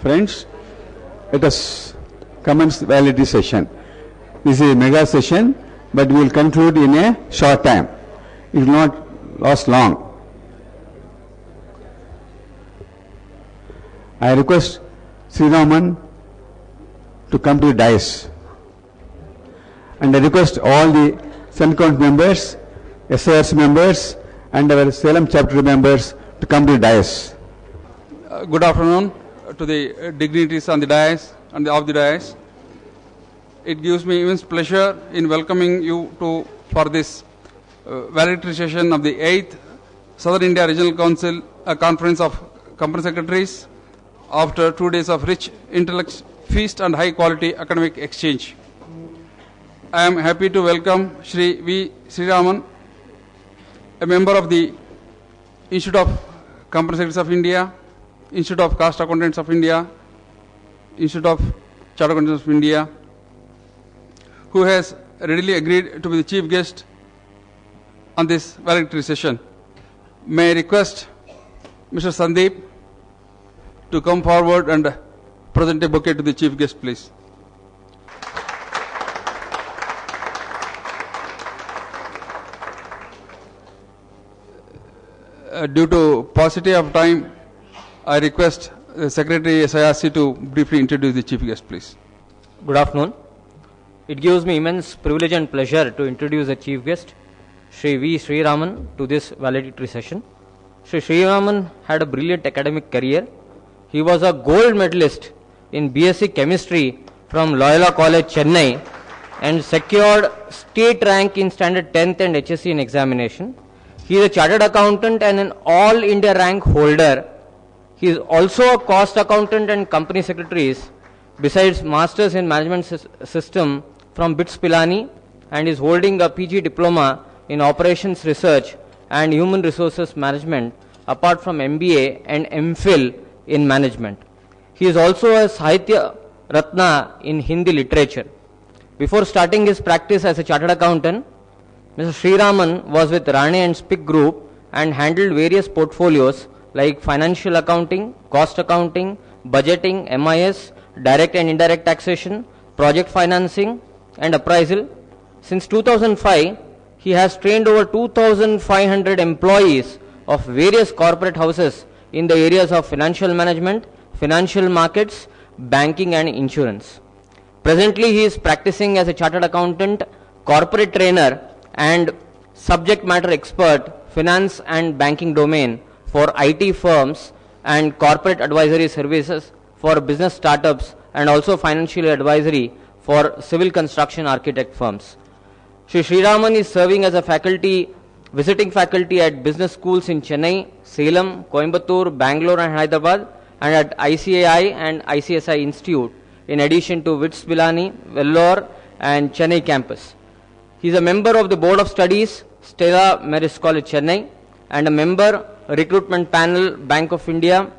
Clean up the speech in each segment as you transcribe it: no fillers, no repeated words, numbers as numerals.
Friends, let us commence the validity session. This is a mega session, but we will conclude in a short time. It will not last long. I request Sri Raman to come to the dais. And I request all the Sencount members, SIRC members, and our Salem chapter members to come to the dais. Good afternoon to the dignitaries on the dais and of the dais. It gives me immense pleasure in welcoming you for this valedictory session of the 8th Southern India Regional Council Conference of Company Secretaries after 2 days of rich intellect feast and high quality academic exchange. I am happy to welcome Shri V. Sriraman, a member of the Institute of Company Secretaries of India, Institute of Cost Accountants of India, Institute of Chartered Accountants of India, who has readily agreed to be the chief guest on this valedictory session. May I request Mr. Sandeep to come forward and present a bouquet to the chief guest, please. Due to paucity of time, I request the Secretary ICSI to briefly introduce the chief guest, please. Good afternoon. It gives me immense privilege and pleasure to introduce the chief guest, Shri V. Sriraman, to this valedictory session. Shri Sriraman had a brilliant academic career. He was a gold medalist in BSc Chemistry from Loyola College, Chennai, and secured state rank in Standard 10th and HSC in examination. He is a chartered accountant and an all India rank holder. He is also a cost accountant and company secretaries, besides masters in management system from BITS Pilani, and is holding a PG diploma in operations research and human resources management, apart from MBA and MPhil in management. He is also a Sahitya Ratna in Hindi literature. Before starting his practice as a chartered accountant, Mr. Sriraman was with Rane and Spick Group and handled various portfolios like financial accounting, cost accounting, budgeting, MIS, direct and indirect taxation, project financing, and appraisal. Since 2005, he has trained over 2,500 employees of various corporate houses in the areas of financial management, financial markets, banking, and insurance. Presently, he is practicing as a chartered accountant, corporate trainer, and subject matter expert, finance and banking domain for IT firms and corporate advisory services for business startups, and also financial advisory for civil construction architect firms. Shri Sriraman is serving as a visiting faculty at business schools in Chennai, Salem, Coimbatore, Bangalore, and Hyderabad, and at ICAI and ICSI Institute, in addition to BITS Pilani, Vellore, and Chennai campus. He is a member of the Board of Studies, Stella Maris College, Chennai, and a member recruitment panel, Bank of India.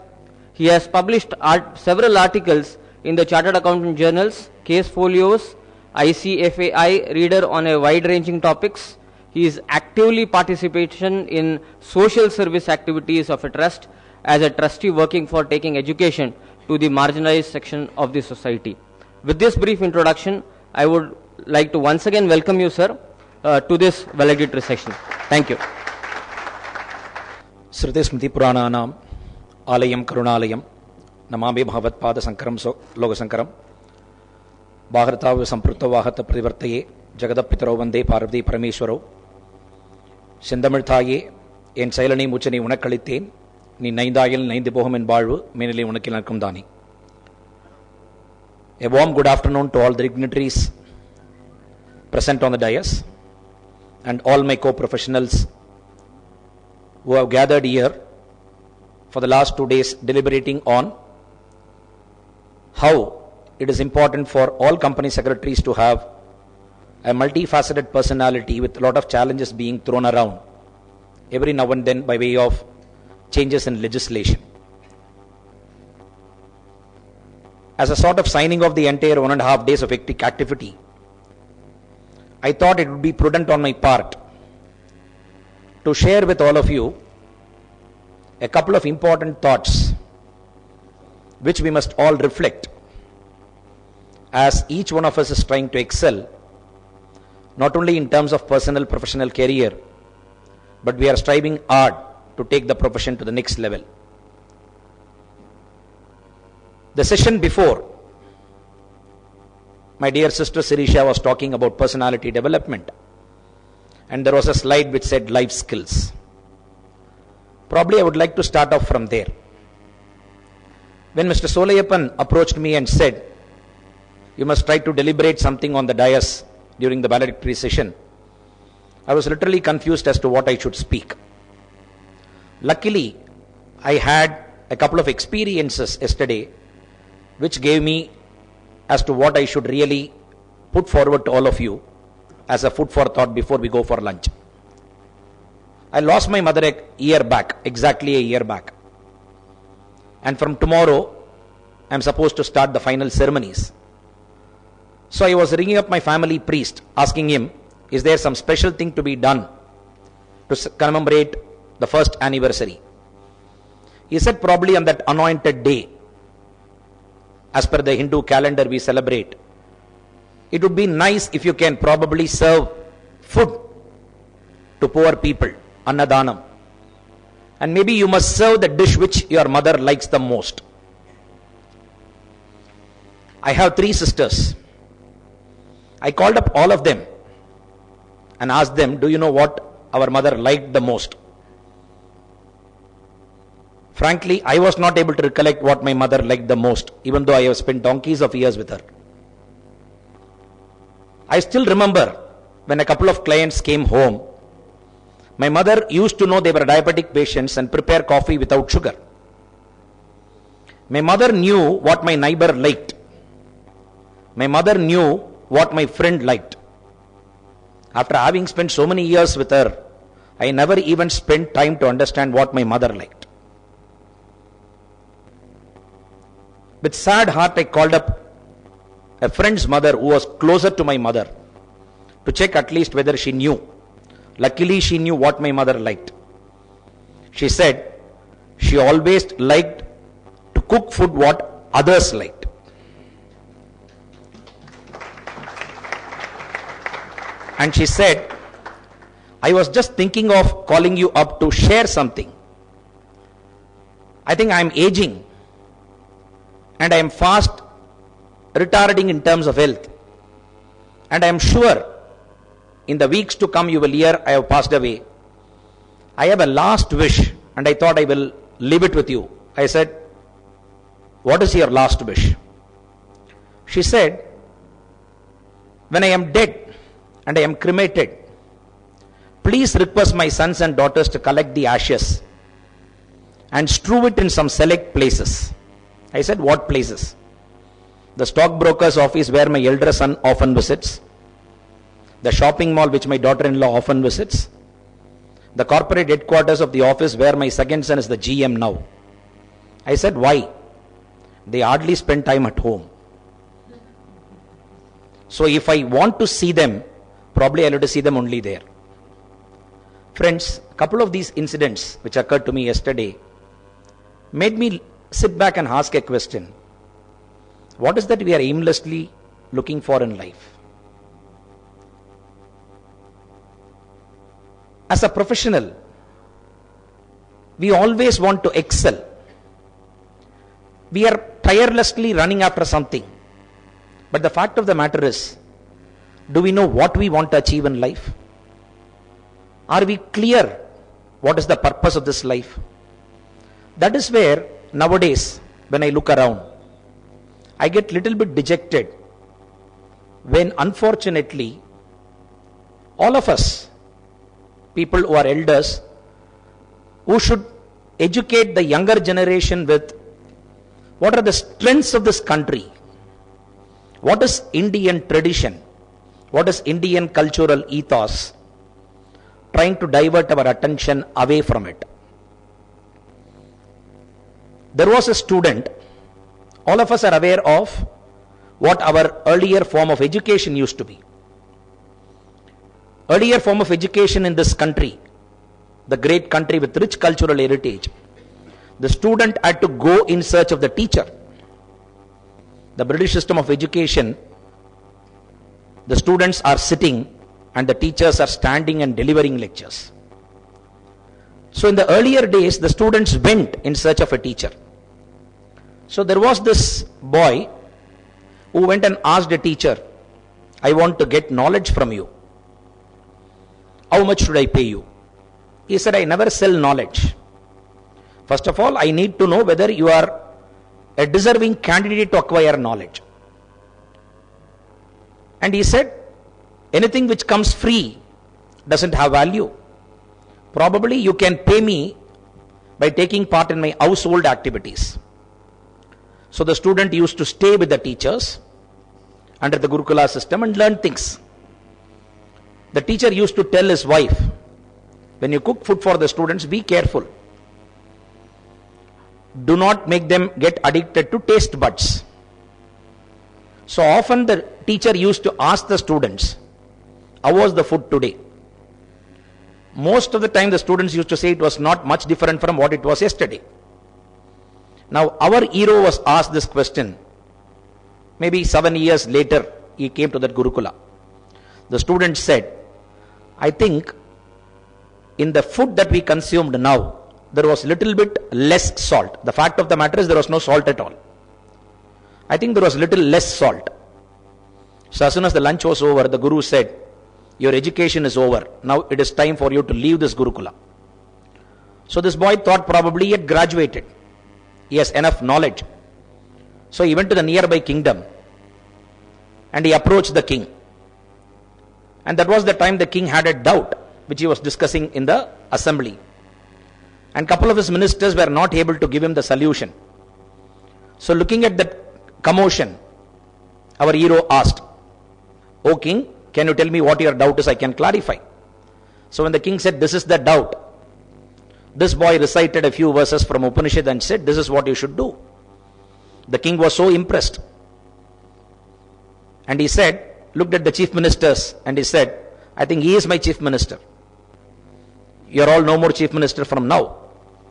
He has published several articles in the Chartered Accountant journals, case folios, ICFAI reader on a wide-ranging topics. He is actively participation in social service activities of a trust as a trustee working for taking education to the marginalized section of the society. With this brief introduction, I would like to once again welcome you, sir, to this valedictory session. Thank you. Sriti Smriti Purananam Alayam Karunalayam Namami Bhagavat Pada Sankaram Loga Sankaram Bhagaratav Samprutta Vahata Pradhivartaye Jagadapitaro Vande Parvati Parameshwaro Sendamirthaye En Sailani Muchani Unakalithen Ni Naindayal Naindiboham and Baru Mainly Unakilankum Dani. A warm good afternoon to all the dignitaries present on the dais and all my co-professionals who have gathered here for the last 2 days deliberating on how it is important for all company secretaries to have a multifaceted personality with a lot of challenges being thrown around every now and then by way of changes in legislation. As a sort of signing of the entire 1.5 days of hectic activity, I thought it would be prudent on my part to share with all of you a couple of important thoughts which we must all reflect as each one of us is trying to excel, not only in terms of personal professional career, but we are striving hard to take the profession to the next level. The session before, my dear sister Sirisha was talking about personality development, and there was a slide which said life skills. Probably I would like to start off from there. When Mr. Solayappan approached me and said, you must try to deliberate something on the dais during the valedictory session, I was literally confused as to what I should speak. Luckily, I had a couple of experiences yesterday which gave me as to what I should really put forward to all of you as a food for thought before we go for lunch. I lost my mother a year back, exactly a year back. And from tomorrow, I am supposed to start the final ceremonies. So I was ringing up my family priest, asking him, is there some special thing to be done to commemorate the first anniversary? He said probably on that anointed day, as per the Hindu calendar we celebrate, it would be nice if you can probably serve food to poor people, annadanam. And maybe you must serve the dish which your mother likes the most. I have 3 sisters. I called up all of them and asked them, do you know what our mother liked the most? Frankly, I was not able to recollect what my mother liked the most, even though I have spent donkeys of years with her. I still remember when a couple of clients came home, my mother used to know they were diabetic patients and prepare coffee without sugar. My mother knew what my neighbor liked. My mother knew what my friend liked. After having spent so many years with her, I never even spent time to understand what my mother liked. With sad heart, I called up a friend's mother who was closer to my mother to check at least whether she knew. Luckily, she knew what my mother liked. She said she always liked to cook food what others liked. And she said, I was just thinking of calling you up to share something. I think I am aging and I am fast retarding in terms of health. And I am sure in the weeks to come you will hear I have passed away. I have a last wish and I thought I will leave it with you. I said, what is your last wish? She said, when I am dead and I am cremated, please request my sons and daughters to collect the ashes and strew it in some select places. I said, what places? The stockbroker's office where my elder son often visits, the shopping mall which my daughter-in-law often visits, the corporate headquarters of the office where my second son is the GM now. I said, why? They hardly spend time at home. So if I want to see them, probably I'll have to see them only there. Friends, a couple of these incidents which occurred to me yesterday made me sit back and ask a question. What is that we are aimlessly looking for in life? As a professional, we always want to excel. We are tirelessly running after something. But the fact of the matter is, do we know what we want to achieve in life? Are we clear what is the purpose of this life? That is where nowadays, when I look around, I get little bit dejected when unfortunately all of us, people who are elders, who should educate the younger generation with what are the strengths of this country, what is Indian tradition, what is Indian cultural ethos, trying to divert our attention away from it. There was a student, all of us are aware of what our earlier form of education used to be. Earlier form of education in this country, the great country with rich cultural heritage, the student had to go in search of the teacher. the British system of education, the students are sitting and the teachers are standing and delivering lectures. So in the earlier days, the students went in search of a teacher. So there was this boy who went and asked a teacher, I want to get knowledge from you. How much should I pay you? He said, I never sell knowledge. First of all, I need to know whether you are a deserving candidate to acquire knowledge. And he said, anything which comes free doesn't have value. Probably you can pay me by taking part in my household activities. So the student used to stay with the teachers under the Gurukula system and learn things. The teacher used to tell his wife, when you cook food for the students, be careful. Do not make them get addicted to taste buds. So often the teacher used to ask the students, how was the food today? Most of the time the students used to say it was not much different from what it was yesterday. Now our hero was asked this question. Maybe 7 years later he came to that Gurukula. The student said, I think in the food that we consumed now, there was little bit less salt. The fact of the matter is there was no salt at all. I think there was little less salt. So as soon as the lunch was over, the Guru said, your education is over. Now it is time for you to leave this Gurukula. So this boy thought probably he had graduated. He has enough knowledge. So he went to the nearby kingdom and he approached the king. And that was the time the king had a doubt which he was discussing in the assembly. And couple of his ministers were not able to give him the solution. So looking at that commotion, our hero asked, O king, can you tell me what your doubt is? I can clarify. So when the king said, this is the doubt, this boy recited a few verses from Upanishad and said, this is what you should do. The king was so impressed. And he said, looked at the chief ministers and he said, I think he is my chief minister. You are all no more chief minister from now.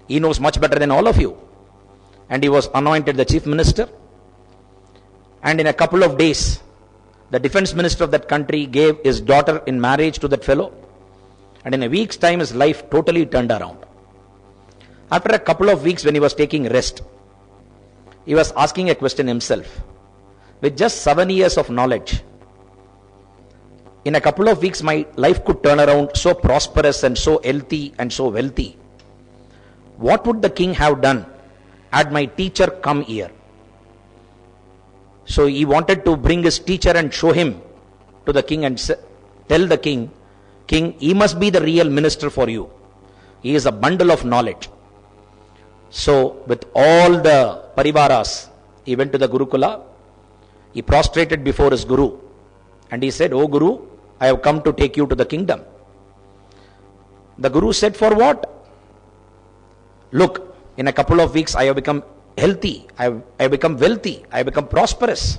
He knows much better than all of you. And he was anointed the chief minister. And in a couple of days, the defense minister of that country gave his daughter in marriage to that fellow. And in a week's time, his life totally turned around. After a couple of weeks when he was taking rest, he was asking a question himself. With just 7 years of knowledge, in a couple of weeks my life could turn around so prosperous and so healthy and so wealthy. What would the king have done had my teacher come here? So he wanted to bring his teacher and show him to the king and tell the king, King, he must be the real minister for you. He is a bundle of knowledge. So with all the parivaras, he went to the Gurukula. He prostrated before his Guru and he said, O Guru, I have come to take you to the kingdom. The Guru said, for what? Look, in a couple of weeks I have become healthy, I have become wealthy, I have become prosperous.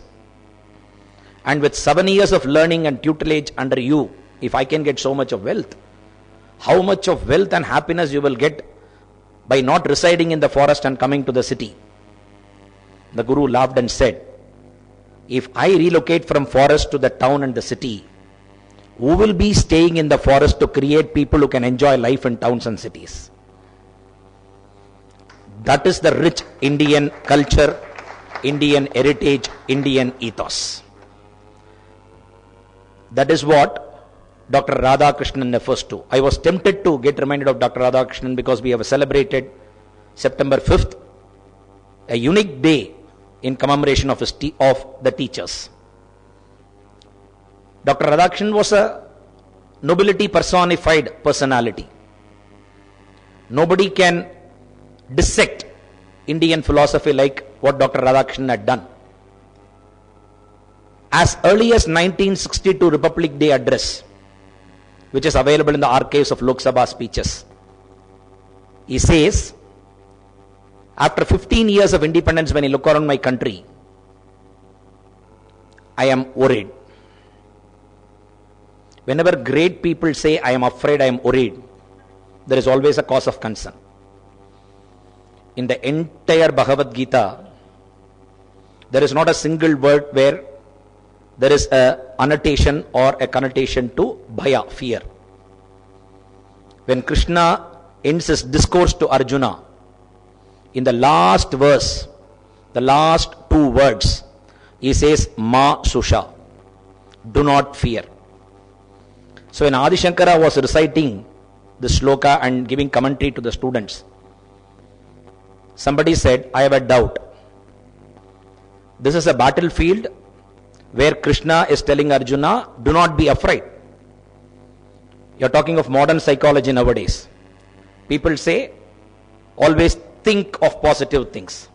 And with 7 years of learning and tutelage under you, if I can get so much of wealth, how much of wealth and happiness you will get by not residing in the forest and coming to the city? The Guru laughed and said, if I relocate from forest to the town and the city, who will be staying in the forest to create people who can enjoy life in towns and cities? That is the rich Indian culture, Indian heritage, Indian ethos. That is what Dr. Radhakrishnan refers to. I was tempted to get reminded of Dr. Radhakrishnan because we have celebrated September 5th, a unique day in commemoration of the teachers. Dr. Radhakrishnan was a nobility personified personality. Nobody can dissect Indian philosophy like what Dr. Radhakrishnan had done. As early as 1962 Republic Day address, which is available in the archives of Lok Sabha speeches, he says, after 15 years of independence, when I look around my country, I am worried. Whenever great people say, I am afraid, I am worried, there is always a cause of concern. In the entire Bhagavad Gita, There is not a single word where there is a annotation or a connotation to bhaya, fear. When Krishna ends his discourse to Arjuna, in the last verse, the last two words, he says, Ma Susha, do not fear. So when Adi Shankara was reciting the shloka and giving commentary to the students, somebody said, I have a doubt. This is a battlefield where Krishna is telling Arjuna, do not be afraid. You are talking of modern psychology nowadays. People say, always think of positive things.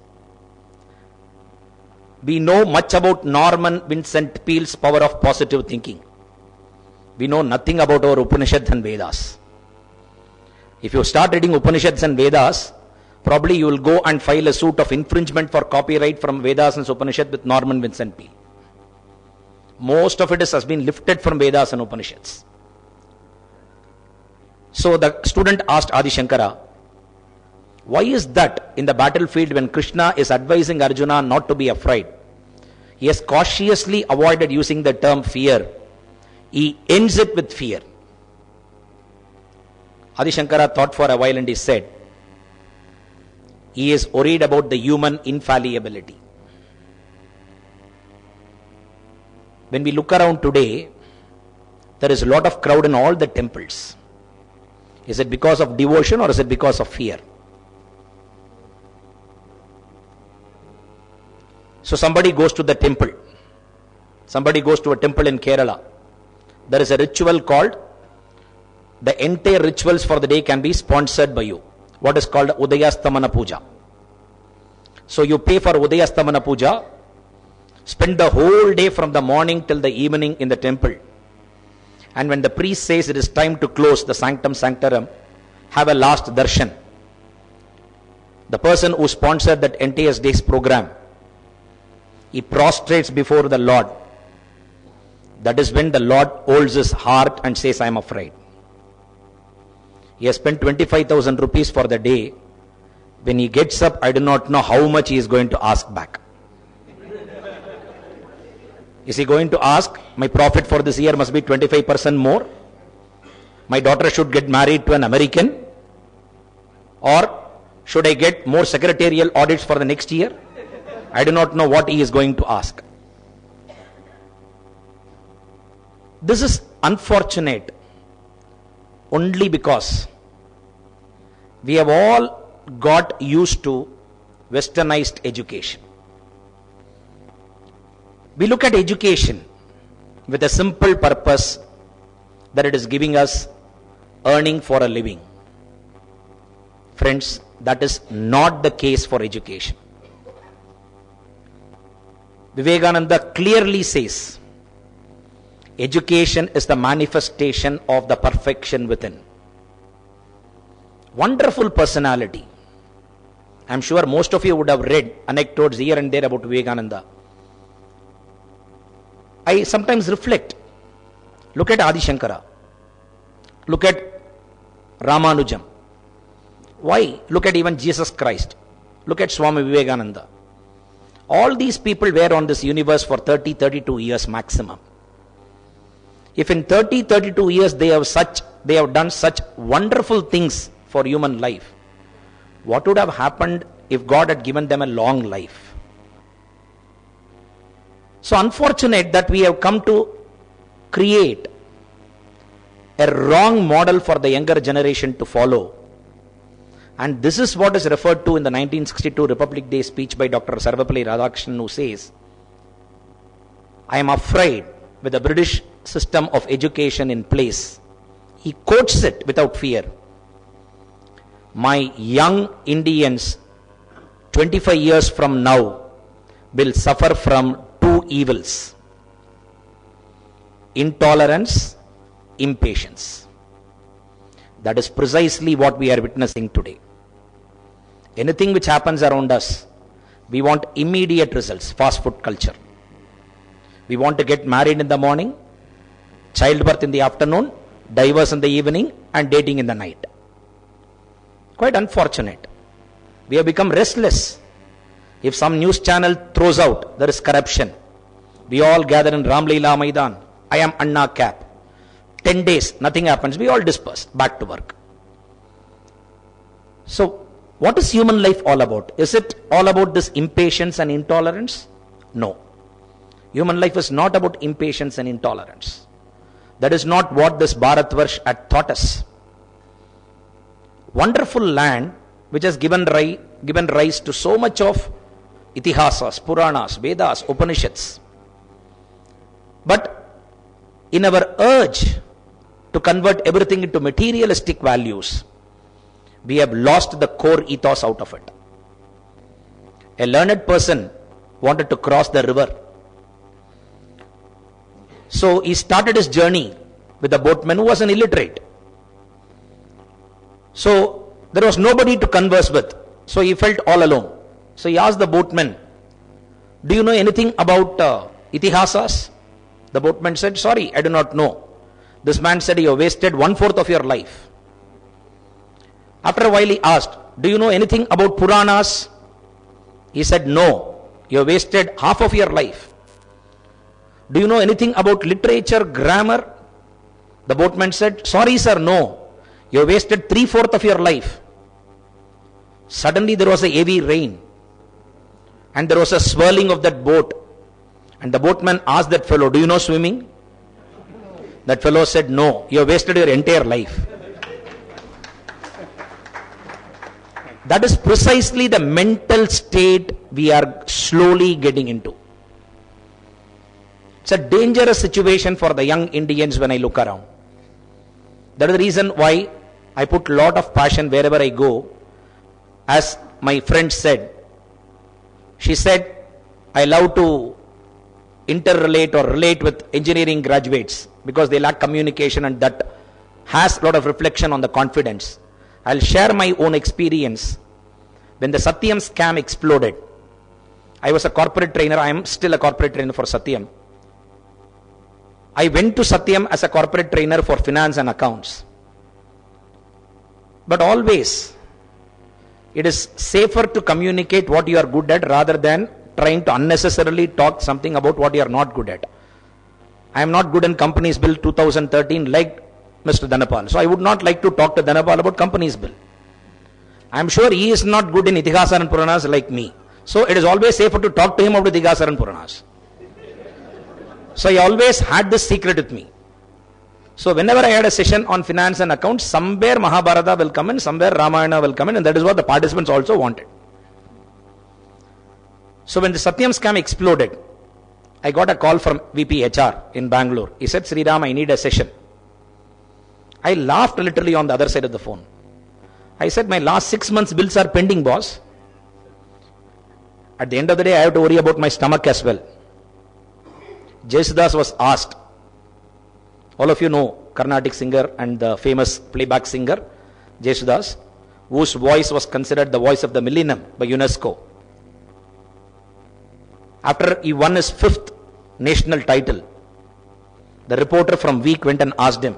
We know much about Norman Vincent Peale's power of positive thinking. We know nothing about our Upanishads and Vedas. If you start reading Upanishads and Vedas, probably you will go and file a suit of infringement for copyright from Vedas and Upanishads with Norman Vincent Peale. Most of it has been lifted from Vedas and Upanishads. So the student asked Adi Shankara, why is that in the battlefield when Krishna is advising Arjuna not to be afraid, he has cautiously avoided using the term fear. He ends it with fear. Adi Shankara thought for a while and he said, he is worried about the human infallibility. When we look around today, there is a lot of crowd in all the temples. Is it because of devotion or is it because of fear? So somebody goes to the temple. Somebody goes to a temple in Kerala. There is a ritual called, the entire rituals for the day can be sponsored by you. What is called Udayastamana Puja. So you pay for Udayastamana Puja, spend the whole day from the morning till the evening in the temple. And when the priest says it is time to close the sanctum sanctorum, have a last darshan. The person who sponsored that entire day's program, he prostrates before the Lord. That is when the Lord holds his heart and says, I am afraid. He has spent 25,000 rupees for the day. When he gets up, I do not know how much he is going to ask back. Is he going to ask, my profit for this year must be 25% more? My daughter should get married to an American? Or should I get more secretarial audits for the next year? I do not know what he is going to ask. This is unfortunate only because we have all got used to westernized education. We look at education with a simple purpose that it is giving us earning for a living. Friends, that is not the case for education. Vivekananda clearly says, education is the manifestation of the perfection within. Wonderful personality. I am sure most of you would have read anecdotes here and there about Vivekananda. I sometimes reflect. Look at Adi Shankara. Look at Ramanujam. Why? Look at even Jesus Christ. Look at Swami Vivekananda. All these people were on this universe for 30-32 years maximum. If in 30-32 years they have done such wonderful things for human life, what would have happened if God had given them a long life? So unfortunate that we have come to create a wrong model for the younger generation to follow. And this is what is referred to in the 1962 Republic Day speech by Dr. Sarvapalli Radhakrishnan, who says, I am afraid with the British system of education in place. He quotes it without fear. My young Indians 25 years from now will suffer from two evils: intolerance, impatience. That is precisely what we are witnessing today. Anything which happens around us, we want immediate results. Fast food culture. We want to get married in the morning, childbirth in the afternoon, divorce in the evening, and dating in the night. Quite unfortunate. We have become restless. If some news channel throws out there is corruption, we all gather in Ramleela Maidan. I am Anna Cap. 10 days, nothing happens. We all disperse back to work. So, what is human life all about? Is it all about this impatience and intolerance? No. Human life is not about impatience and intolerance. That is not what this Bharatvarsh had taught us. Wonderful land which has given rise to so much of Itihasas, Puranas, Vedas, Upanishads. But in our urge to convert everything into materialistic values, we have lost the core ethos out of it. A learned person wanted to cross the river. So he started his journey with a boatman who was an illiterate. So there was nobody to converse with. So he felt all alone. So he asked the boatman, do you know anything about Itihasas? The boatman said, sorry, I do not know. This man said, you have wasted 1/4 of your life. After a while he asked, do you know anything about Puranas? He said, no, you have wasted half of your life. Do you know anything about literature, grammar? The boatman said, sorry sir, no, you have wasted 3/4 of your life. Suddenly there was a heavy rain and there was a swirling of that boat, and the boatman asked that fellow, do you know swimming? That fellow said, no, you have wasted your entire life. That is precisely the mental state we are slowly getting into. It's a dangerous situation for the young Indians when I look around. That is the reason why I put a lot of passion wherever I go. As my friend said, she said, I love to interrelate or relate with engineering graduates because they lack communication, and that has a lot of reflection on the confidence. I'll share my own experience. When the Satyam scam exploded, I was a corporate trainer. I am still a corporate trainer for Satyam. I went to Satyam as a corporate trainer for finance and accounts. But always, it is safer to communicate what you are good at rather than trying to unnecessarily talk something about what you are not good at. I am not good in Companies Bill 2013 like Mr. Dhanapal. So I would not like to talk to Dhanapal about Companies Bill. I am sure he is not good in Itihasa and Puranas like me. So it is always safer to talk to him about Itihasa and Puranas. So I always had this secret with me. So whenever I had a session on finance and accounts, somewhere Mahabharata will come in, somewhere Ramayana will come in, and that is what the participants also wanted. So when the Satyam scam exploded, I got a call from VP HR in Bangalore. He said, Sri Ram, I need a session. I laughed literally on the other side of the phone. I said, my last 6 months bills are pending, boss. At the end of the day, I have to worry about my stomach as well. Jesudas was asked, all of you know Carnatic singer and the famous playback singer, Jesudas, whose voice was considered the voice of the millennium by UNESCO. After he won his 5th national title, the reporter from Week went and asked him,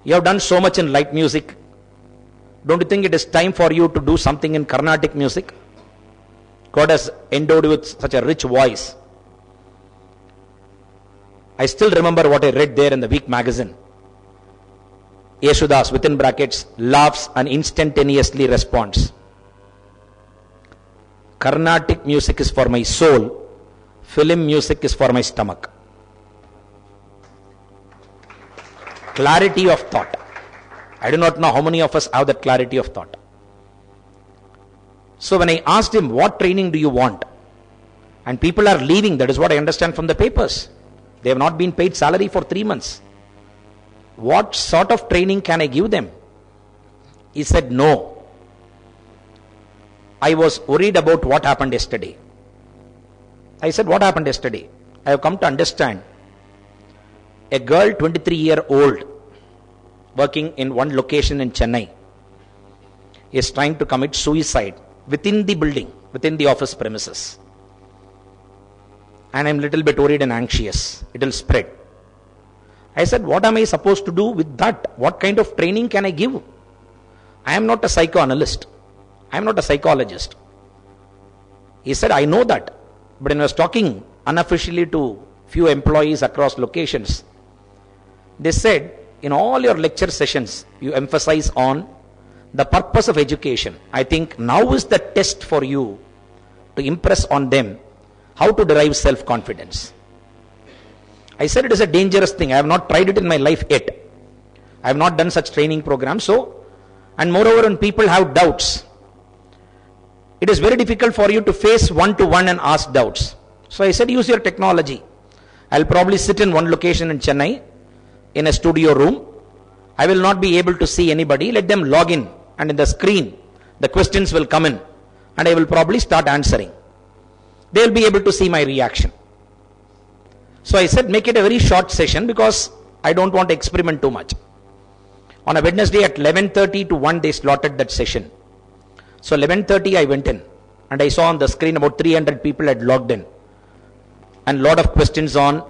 you have done so much in light music. Don't you think it is time for you to do something in Carnatic music? God has endowed you with such a rich voice. I still remember what I read there in the Week magazine. Yesudas, within brackets, laughs and instantaneously responds. Carnatic music is for my soul, film music is for my stomach. Clarity of thought. I do not know how many of us have that clarity of thought. So when I asked him, what training do you want? And people are leaving, that is what I understand from the papers. They have not been paid salary for 3 months. What sort of training can I give them? He said, no. I was worried about what happened yesterday. I said, what happened yesterday? I have come to understand. A girl, 23-year-old, working in one location in Chennai, is trying to commit suicide within the building, within the office premises. And I am a little bit worried and anxious. It will spread. I said, what am I supposed to do with that? What kind of training can I give? I am not a psychoanalyst. I am not a psychologist. He said, I know that. But when I was talking unofficially to few employees across locations, they said, in all your lecture sessions, you emphasize on the purpose of education. I think now is the test for you to impress on them how to derive self-confidence. I said it is a dangerous thing. I have not tried it in my life yet. I have not done such training programs. So, and moreover, when people have doubts, it is very difficult for you to face one-to-one and ask doubts. So I said, use your technology. I'll probably sit in one location in Chennai, in a studio room. I will not be able to see anybody. Let them log in, and in the screen, the questions will come in, and I will probably start answering. They will be able to see my reaction. So I said, make it a very short session because I don't want to experiment too much. On a Wednesday at 11:30 to 1, they slotted that session. So 11:30 I went in, and I saw on the screen about 300 people had logged in, and lot of questions on,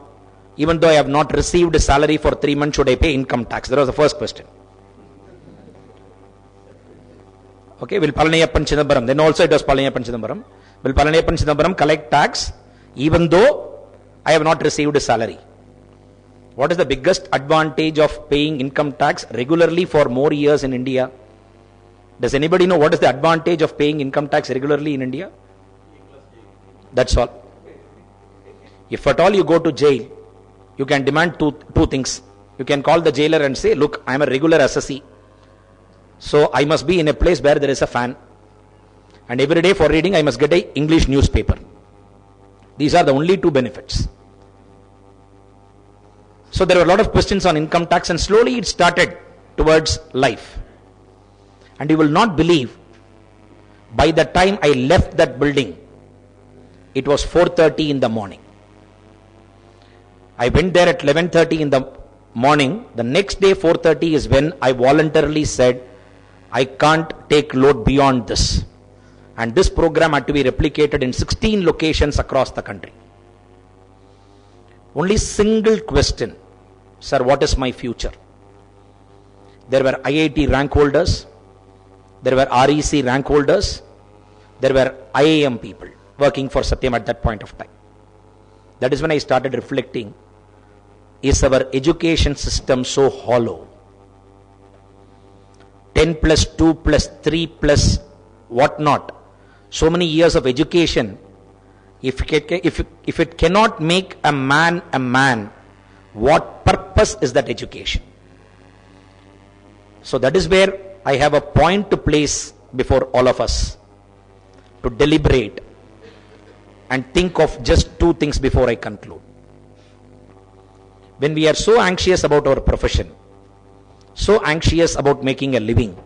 even though I have not received a salary for 3 months, should I pay income tax? That was the first question. Okay, will Palaniyappan Chidambaram, then also it was Palaniyappan Chidambaram, will Palaniyappan Chidambaram collect tax even though I have not received a salary? What is the biggest advantage of paying income tax regularly for more years in India? Does anybody know what is the advantage of paying income tax regularly in India? That's all. If at all you go to jail, you can demand two things. You can call the jailer and say, look, I am a regular assessee, so I must be in a place where there is a fan, and every day for reading I must get an English newspaper. These are the only two benefits. So there were a lot of questions on income tax, and slowly it started towards life. And you will not believe, by the time I left that building, it was 4:30 in the morning. I went there at 11:30 in the morning. The next day 4:30 is when I voluntarily said, I can't take load beyond this. And this program had to be replicated in 16 locations across the country. Only single question, sir, what is my future? There were IIT rank holders, there were REC rank holders, there were IIM people working for Satyam at that point of time. That is when I started reflecting, is our education system so hollow? 10 plus 2 plus 3 plus what not? So many years of education, if it cannot make a man, what purpose is that education? So that is where I have a point to place before all of us, to deliberate and think of just two things before I conclude. When we are so anxious about our profession, so anxious about making a living,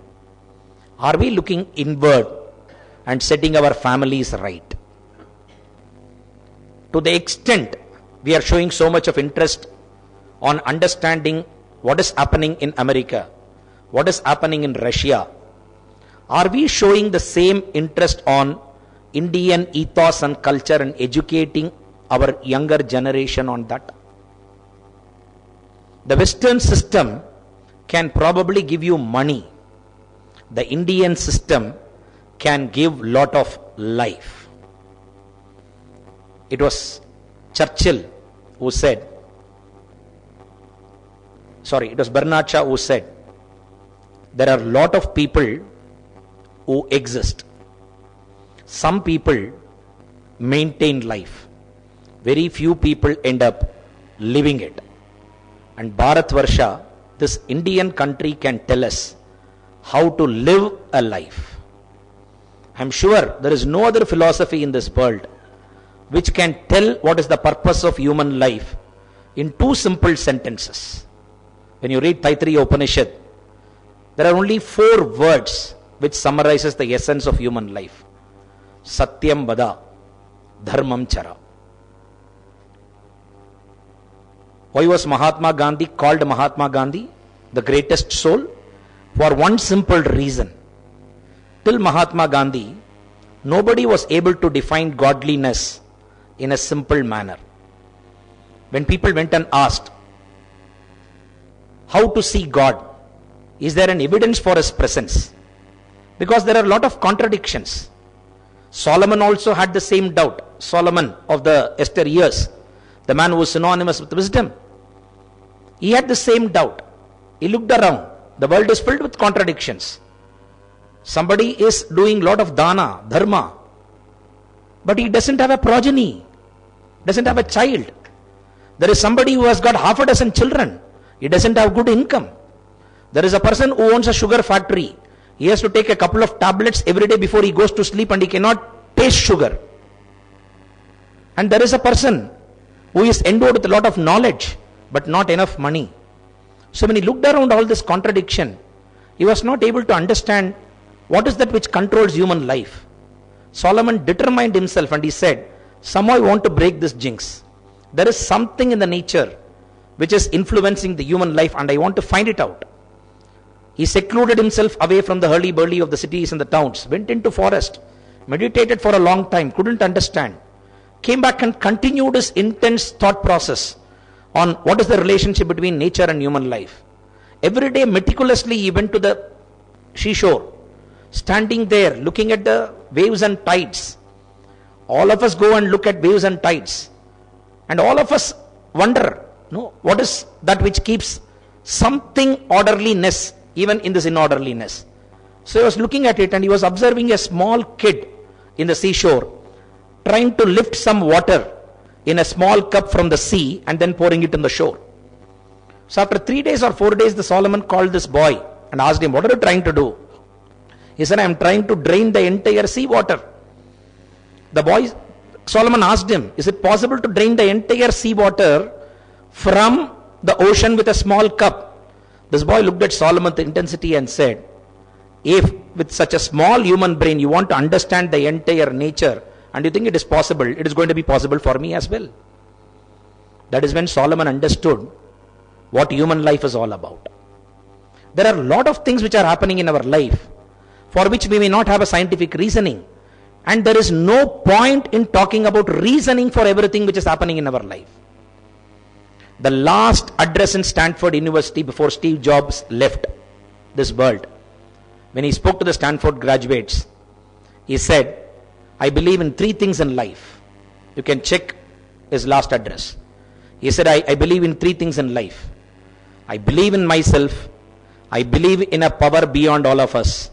are we looking inward and setting our families right? To the extent we are showing so much of interest on understanding what is happening in America, what is happening in Russia, are we showing the same interest on Indian ethos and culture and educating our younger generation on that? The Western system can probably give you money. The Indian system can give lot of life. It was Churchill who said, it was Bernard Shaw who said, there are a lot of people who exist. Some people maintain life. Very few people end up living it. And Bharatvarsha, this Indian country, can tell us how to live a life. I am sure there is no other philosophy in this world which can tell what is the purpose of human life in two simple sentences. When you read Taittiriya Upanishad, there are only 4 words which summarizes the essence of human life. Satyam Vada, Dharmam Chara. Why was Mahatma Gandhi called Mahatma Gandhi, the greatest soul? For one simple reason. Till Mahatma Gandhi, nobody was able to define godliness in a simple manner. When people went and asked, how to see God? Is there an evidence for His presence? Because there are a lot of contradictions. Solomon also had the same doubt. Solomon of the Esther years, the man who was synonymous with wisdom, he had the same doubt. He looked around. The world is filled with contradictions. Somebody is doing lot of dana, dharma, but he doesn't have a progeny, doesn't have a child. There is somebody who has got half a dozen children. He doesn't have good income. There is a person who owns a sugar factory. He has to take a couple of tablets every day before he goes to sleep, and he cannot taste sugar. And there is a person who is endowed with a lot of knowledge, but not enough money. So when he looked around all this contradiction, he was not able to understand what is that which controls human life. Solomon determined himself and he said, somehow I want to break this jinx. There is something in the nature which is influencing the human life, and I want to find it out. He secluded himself away from the hurly-burly of the cities and the towns, went into forest, meditated for a long time, couldn't understand, came back and continued his intense thought process on what is the relationship between nature and human life. Every day meticulously he went to the seashore, standing there looking at the waves and tides. All of us go and look at waves and tides, and all of us wonder, what is that which keeps something orderliness even in this inorderliness. So he was looking at it and he was observing a small kid in the seashore trying to lift some water in a small cup from the sea and then pouring it on the shore. So after 3 days or 4 days, the Solomon called this boy and asked him, what are you trying to do? He said, I am trying to drain the entire sea water. The boy, Solomon asked him, is it possible to drain the entire sea water from the ocean with a small cup? This boy looked at Solomon with intensity and said, if with such a small human brain you want to understand the entire nature and you think it is possible, it is going to be possible for me as well. That is when Solomon understood what human life is all about. There are a lot of things which are happening in our life for which we may not have a scientific reasoning, and there is no point in talking about reasoning for everything which is happening in our life. The last address in Stanford University before Steve Jobs left this world, when he spoke to the Stanford graduates, he said, I believe in 3 things in life. You can check his last address. He said, I believe in 3 things in life. I believe in myself, I believe in a power beyond all of us,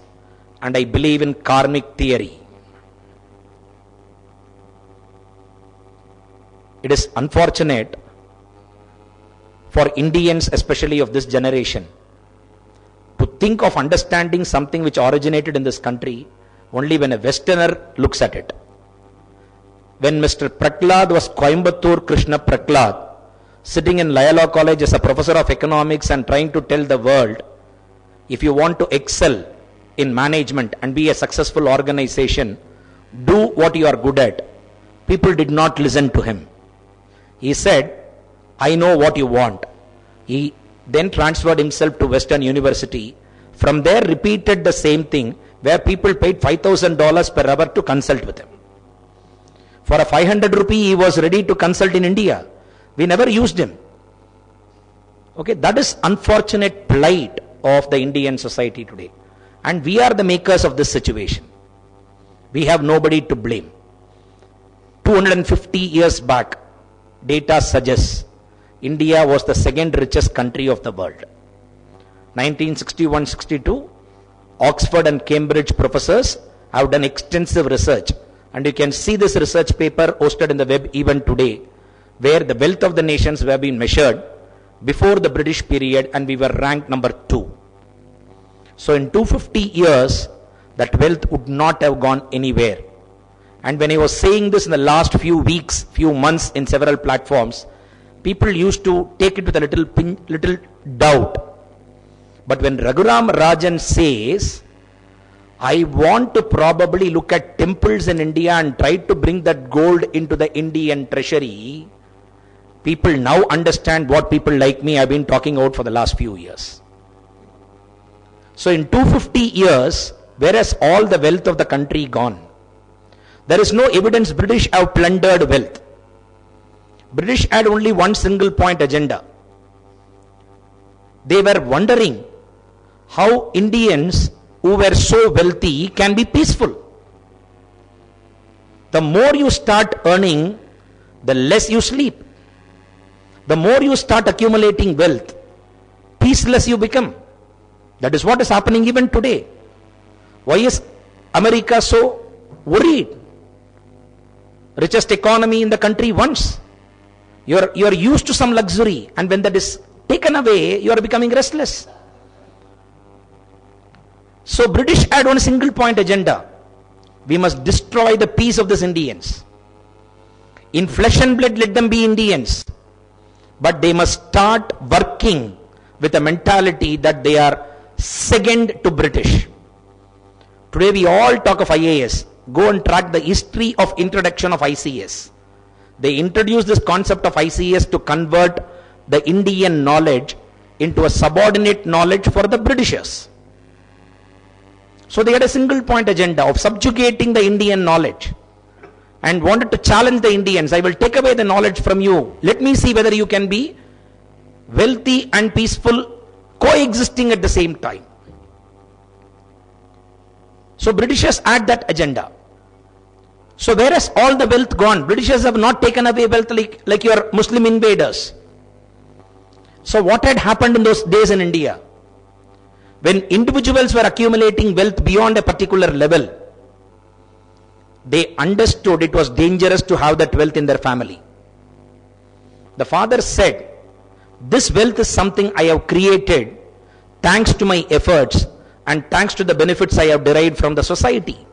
and I believe in karmic theory. It is unfortunate for Indians, especially of this generation, to think of understanding something which originated in this country only when a Westerner looks at it. When Mr. Prahlad was Coimbatore Krishna Prahlad, sitting in Loyola College as a professor of economics and trying to tell the world, if you want to excel in management and be a successful organization, do what you are good at. People did not listen to him. He said, I know what you want. He then transferred himself to Western University. From there repeated the same thing, where people paid $5,000 per hour to consult with him. For a 500 rupee he was ready to consult in India. We never used him. Okay, that is unfortunate plight of the Indian society today. And we are the makers of this situation. We have nobody to blame. 250 years back, data suggests India was the 2nd richest country of the world. 1961-62, Oxford and Cambridge professors have done extensive research, and you can see this research paper posted in the web even today, where the wealth of the nations were being measured before the British period, and we were ranked number 2. So in 250 years, that wealth would not have gone anywhere. And when I was saying this in the last few weeks, few months in several platforms, people used to take it with a little doubt. But when Raghuram Rajan says, I want to probably look at temples in India and try to bring that gold into the Indian treasury, people now understand what people like me have been talking about for the last few years. So in 250 years, where has all the wealth of the country gone? There is no evidence British have plundered wealth. British had only one single point agenda. They were wondering how Indians who were so wealthy can be peaceful. The more you start earning, the less you sleep. The more you start accumulating wealth, peaceless you become. That is what is happening even today. Why is America so worried? Richest economy in the country once. You are used to some luxury, and when that is taken away, you are becoming restless. So British had one single point agenda. We must destroy the peace of these Indians. In flesh and blood, let them be Indians. But they must start working with a mentality that they are second to British. Today we all talk of IAS. Go and track the history of introduction of ICS. They introduced this concept of ICS to convert the Indian knowledge into a subordinate knowledge for the Britishers. So they had a single point agenda of subjugating the Indian knowledge and wanted to challenge the Indians. I will take away the knowledge from you. Let me see whether you can be wealthy and peaceful coexisting at the same time. So Britishers had that agenda. So where has all the wealth gone? Britishers have not taken away wealth like your Muslim invaders. So what had happened in those days in India? When individuals were accumulating wealth beyond a particular level, they understood it was dangerous to have that wealth in their family. The father said, this wealth is something I have created thanks to my efforts and thanks to the benefits I have derived from the society.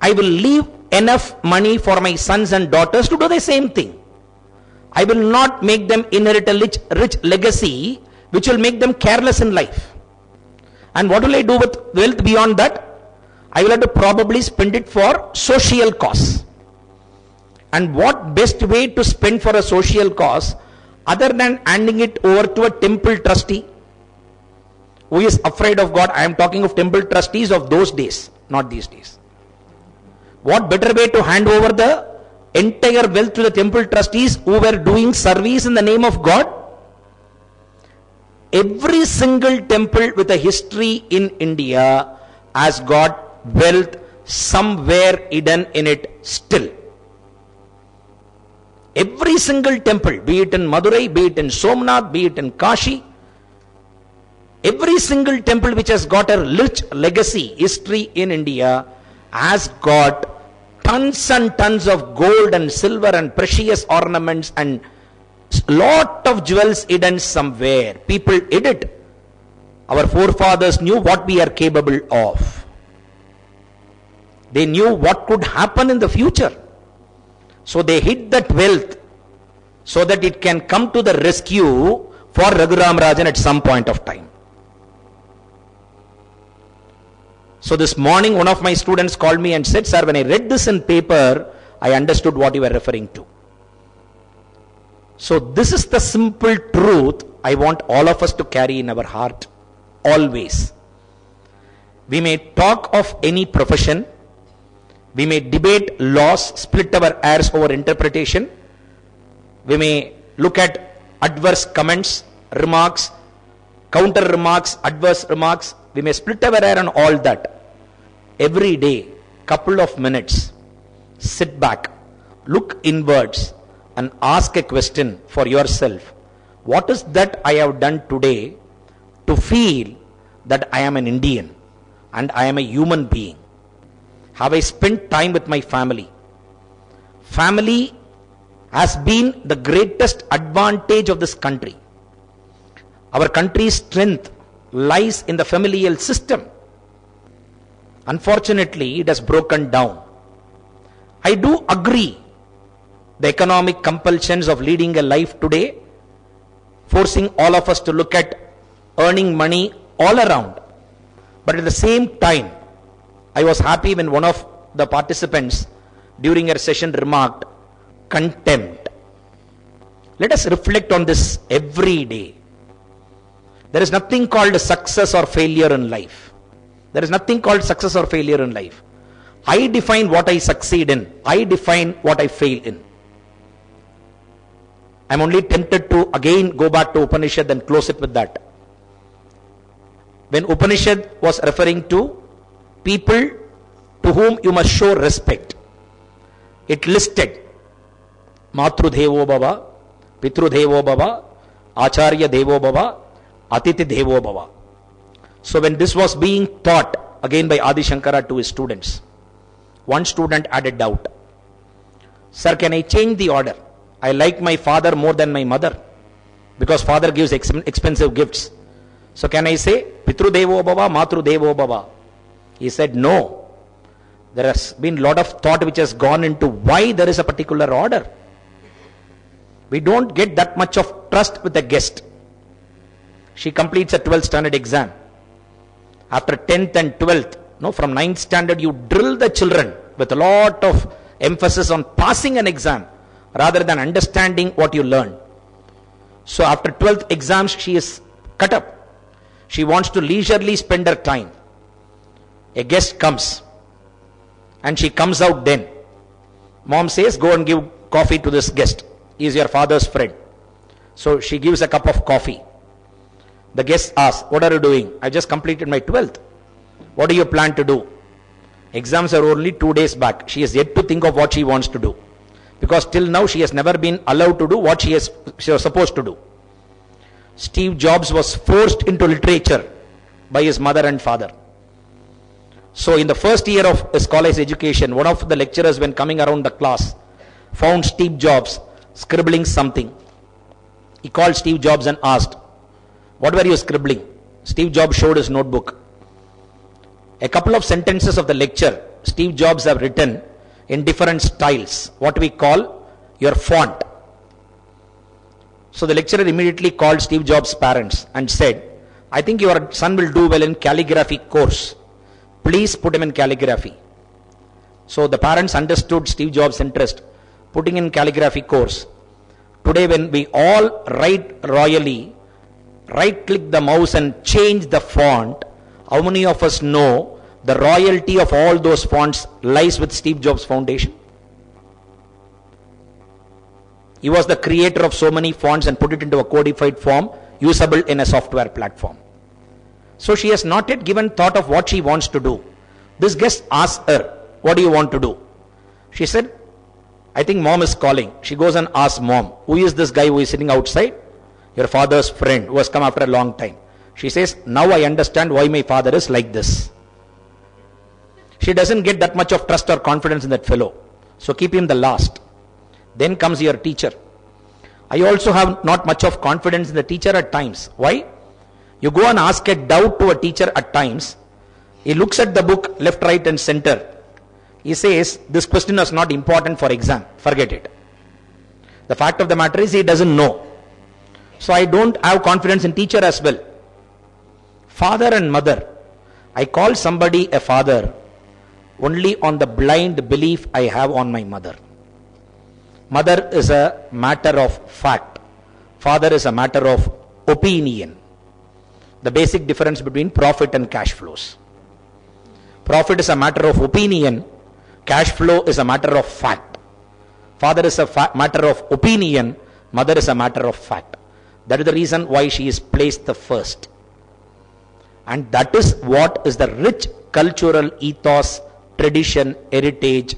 I will leave enough money for my sons and daughters to do the same thing. I will not make them inherit a rich legacy which will make them careless in life. And what will I do with wealth beyond that? I will have to probably spend it for social cause. And what best way to spend for a social cause other than handing it over to a temple trustee who is afraid of God? I am talking of temple trustees of those days, not these days. What better way to hand over the entire wealth to the temple trustees who were doing service in the name of God? Every single temple with a history in India has got wealth somewhere hidden in it still. Every single temple, be it in Madurai, be it in Somnath, be it in Kashi, every single temple which has got a rich legacy history in India has got tons and tons of gold and silver and precious ornaments and lot of jewels hidden somewhere. People hid it. Our forefathers knew what we are capable of. They knew what could happen in the future. So they hid that wealth so that it can come to the rescue for Raghuram Rajan at some point of time. So this morning one of my students called me and said, sir, when I read this in paper, I understood what you were referring to. So this is the simple truth I want all of us to carry in our heart always. We may talk of any profession, we may debate laws, split our hairs over interpretation, we may look at adverse comments, remarks, counter remarks, adverse remarks, we may split our hair on all that. Every day, couple of minutes, sit back, look inwards and ask a question for yourself. What is that I have done today to feel that I am an Indian and I am a human being? Have I spent time with my family? Family has been the greatest advantage of this country. Our country's strength lies in the familial system. Unfortunately, it has broken down. I do agree the economic compulsions of leading a life today, forcing all of us to look at earning money all around. But at the same time, I was happy when one of the participants during her session remarked, contempt. Let us reflect on this every day. There is nothing called success or failure in life. There is nothing called success or failure in life. I define what I succeed in. I define what I fail in. I am only tempted to again go back to Upanishad and close it with that. When Upanishad was referring to people to whom you must show respect. It listed Matru Devo Bhava, Pitru Devo Bhava, Acharya Devo Bhava, Atiti Devo Bhava. So when this was being taught again by Adi Shankara to his students, one student had a doubt. Sir, can I change the order? I like my father more than my mother because father gives expensive gifts. So can I say Pitru Devo Bhava, Matru Devo Bhava? He said no. There has been a lot of thought which has gone into why there is a particular order. We don't get that much of trust with the guest. She completes a 12th standard exam. After 10th and 12th, from 9th standard you drill the children with a lot of emphasis on passing an exam rather than understanding what you learn. So after 12th exams she is cut up. She wants to leisurely spend her time. A guest comes and she comes out then. Mom says, go and give coffee to this guest. He is your father's friend. So she gives a cup of coffee. The guest asks, what are you doing? I just completed my 12th. What do you plan to do? Exams are only 2 days back. She has yet to think of what she wants to do. Because till now she has never been allowed to do what she was supposed to do. Steve Jobs was forced into literature by his mother and father. So in the first year of his college education, one of the lecturers, when coming around the class, found Steve Jobs scribbling something. He called Steve Jobs and asked, what were you scribbling? Steve Jobs showed his notebook. A couple of sentences of the lecture, Steve Jobs have written in different styles, what we call your font. So the lecturer immediately called Steve Jobs' parents and said, I think your son will do well in calligraphy course. Please put him in calligraphy. So the parents understood Steve Jobs' interest, putting in calligraphy course. Today when we all write royally, right click the mouse and change the font, how many of us know the royalty of all those fonts lies with Steve Jobs' foundation? He was the creator of so many fonts and put it into a codified form usable in a software platform. So she has not yet given thought of what she wants to do. This guest asked her, what do you want to do? She said, I think mom is calling. She goes and asks mom, who is this guy who is sitting outside? Your father's friend who has come after a long time. She says, now I understand why my father is like this. She doesn't get that much of trust or confidence in that fellow. So keep him the last. Then comes your teacher. I also have not much of confidence in the teacher at times. Why? You go and ask a doubt to a teacher at times. He looks at the book left, right and center. He says, this question is not important for exam. Forget it. The fact of the matter is he doesn't know. So I don't have confidence in teacher as well. Father and mother. I call somebody a father only on the blind belief I have on my mother. Mother is a matter of fact. Father is a matter of opinion. The basic difference between profit and cash flows. Profit is a matter of opinion. Cash flow is a matter of fact. Father is a matter of opinion. Mother is a matter of fact. That is the reason why she is placed the first. And that is what is the rich cultural ethos, tradition, heritage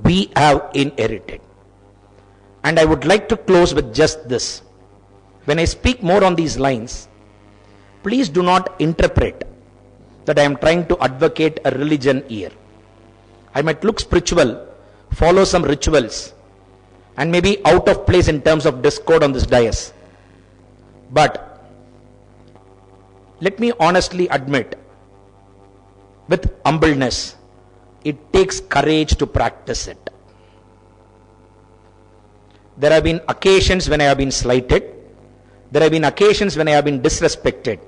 we have inherited. And I would like to close with just this. When I speak more on these lines, please do not interpret that I am trying to advocate a religion here. I might look spiritual, follow some rituals, and maybe out of place in terms of discord on this dais. But let me honestly admit, with humbleness, it takes courage to practice it. There have been occasions when I have been slighted. There have been occasions when I have been disrespected.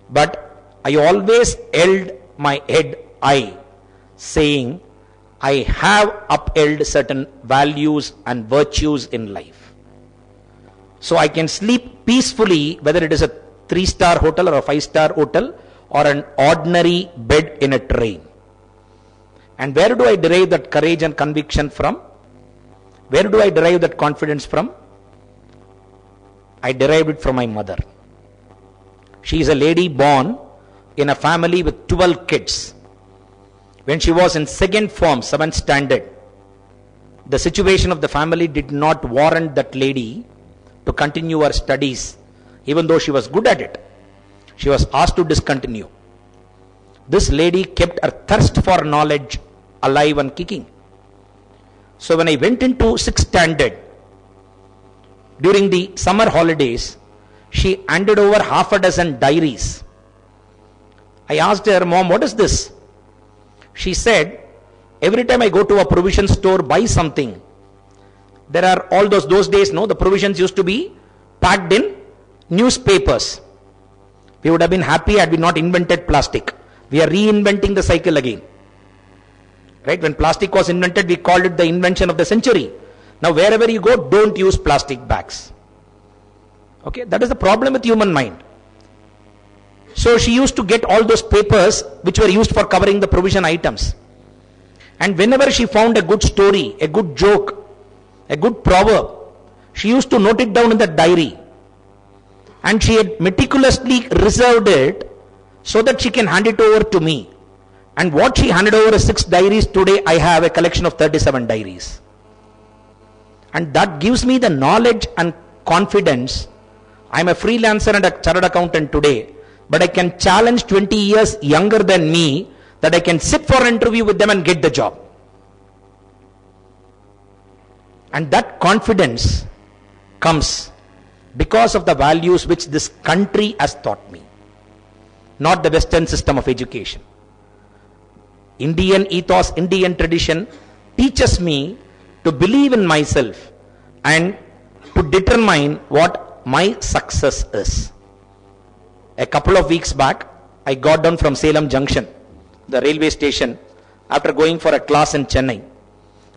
But I always held my head high, saying, I have upheld certain values and virtues in life. So I can sleep peacefully, whether it is a 3-star hotel or a 5-star hotel or an ordinary bed in a train. And where do I derive that courage and conviction from? Where do I derive that confidence from? I derived it from my mother. She is a lady born in a family with 12 kids. when she was in second form, 7th standard, the situation of the family did not warrant that lady to continue her studies, even though she was good at it. She was asked to discontinue. This lady kept her thirst for knowledge alive and kicking. So when I went into 6th standard, during the summer holidays, she handed over half a dozen diaries. I asked her, Mom, what is this? She said, every time I go to a provision store, buy something, there are all those days, no, the provisions used to be packed in newspapers. We would have been happy had we not invented plastic. We are reinventing the cycle again. Right? When plastic was invented, we called it the invention of the century. Now wherever you go, don't use plastic bags. Okay, that is the problem with human mind. So she used to get all those papers which were used for covering the provision items. And whenever she found a good story, a good joke, a good proverb, she used to note it down in the diary. And she had meticulously reserved it so that she can hand it over to me. And what she handed over is 6 diaries. Today I have a collection of 37 diaries. And that gives me the knowledge and confidence. I am a freelancer and a chartered accountant today, but I can challenge 20 years younger than me, that I can sit for an interview with them and get the job. And that confidence comes because of the values which this country has taught me, not the Western system of education. Indian ethos, Indian tradition teaches me to believe in myself and to determine what my success is. A couple of weeks back, I got down from Salem Junction, the railway station, after going for a class in Chennai.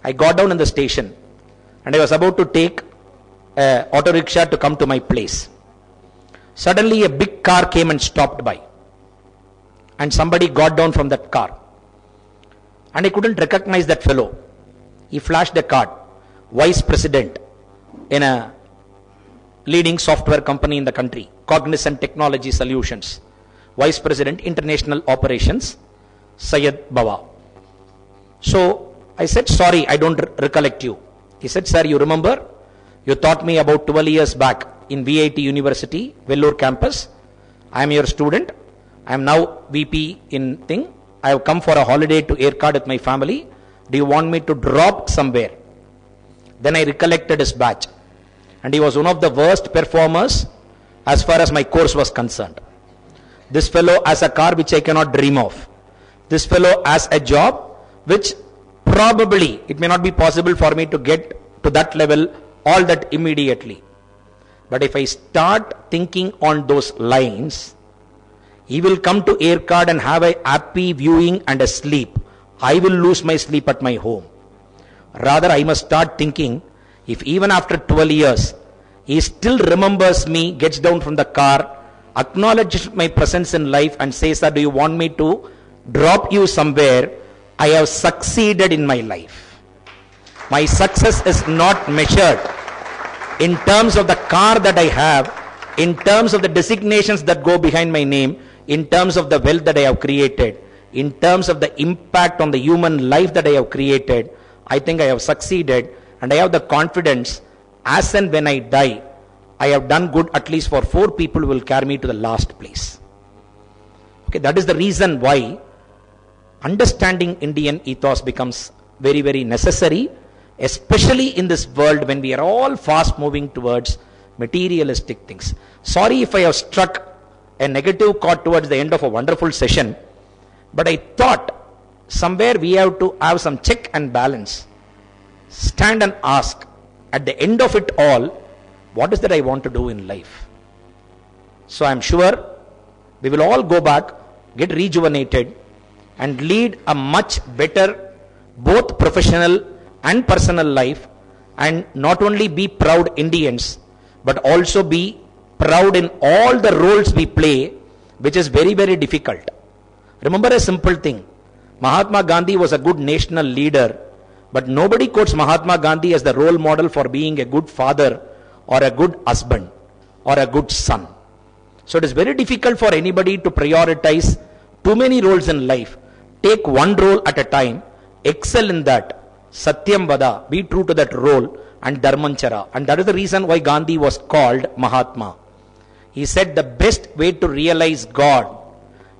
I got down in the station and I was about to take an auto rickshaw to come to my place. Suddenly a big car came and stopped by, and somebody got down from that car, and I couldn't recognize that fellow. He flashed a card, vice president in a leading software company in the country, Cognizant Technology Solutions, vice president international operations, Syed Bawa. So I said, sorry, I don't recollect you. He said, sir, you remember? You taught me about 12 years back in VIT University, Vellore campus. I am your student. I am now VP in thing. I have come for a holiday to yercaud with my family. Do you want me to drop somewhere? Then I recollected his batch. And he was one of the worst performers as far as my course was concerned. This fellow has a car which I cannot dream of. This fellow has a job which probably it may not be possible for me to get to that level all that immediately. But if I start thinking on those lines, he will come to yercaud and have a happy viewing and a sleep. I will lose my sleep at my home. Rather, I must start thinking, if even after 12 years, he still remembers me, gets down from the car, acknowledges my presence in life and says, sir, do you want me to drop you somewhere? I have succeeded in my life. My success is not measured in terms of the car that I have, in terms of the designations that go behind my name, in terms of the wealth that I have created, in terms of the impact on the human life that I have created. I think I have succeeded, and I have the confidence, as and when I die, I have done good at least for 4 people who will carry me to the last place. Okay, that is the reason why understanding Indian ethos becomes very, very necessary, especially in this world when we are all fast moving towards materialistic things. Sorry if I have struck a negative chord towards the end of a wonderful session, but I thought somewhere we have to have some check and balance. Stand and ask, at the end of it all, what is that I want to do in life? So I am sure we will all go back, get rejuvenated, and lead a much better both professional and personal life, and not only be proud Indians, but also be proud in all the roles we play, which is very, very difficult. Remember a simple thing. Mahatma Gandhi was a good national leader, but nobody quotes Mahatma Gandhi as the role model for being a good father or a good husband or a good son. So it is very difficult for anybody to prioritize too many roles in life. take one role at a time, excel in that, Satyam Vada, be true to that role, and Dharmanchara. And that is the reason why Gandhi was called Mahatma. He said the best way to realize God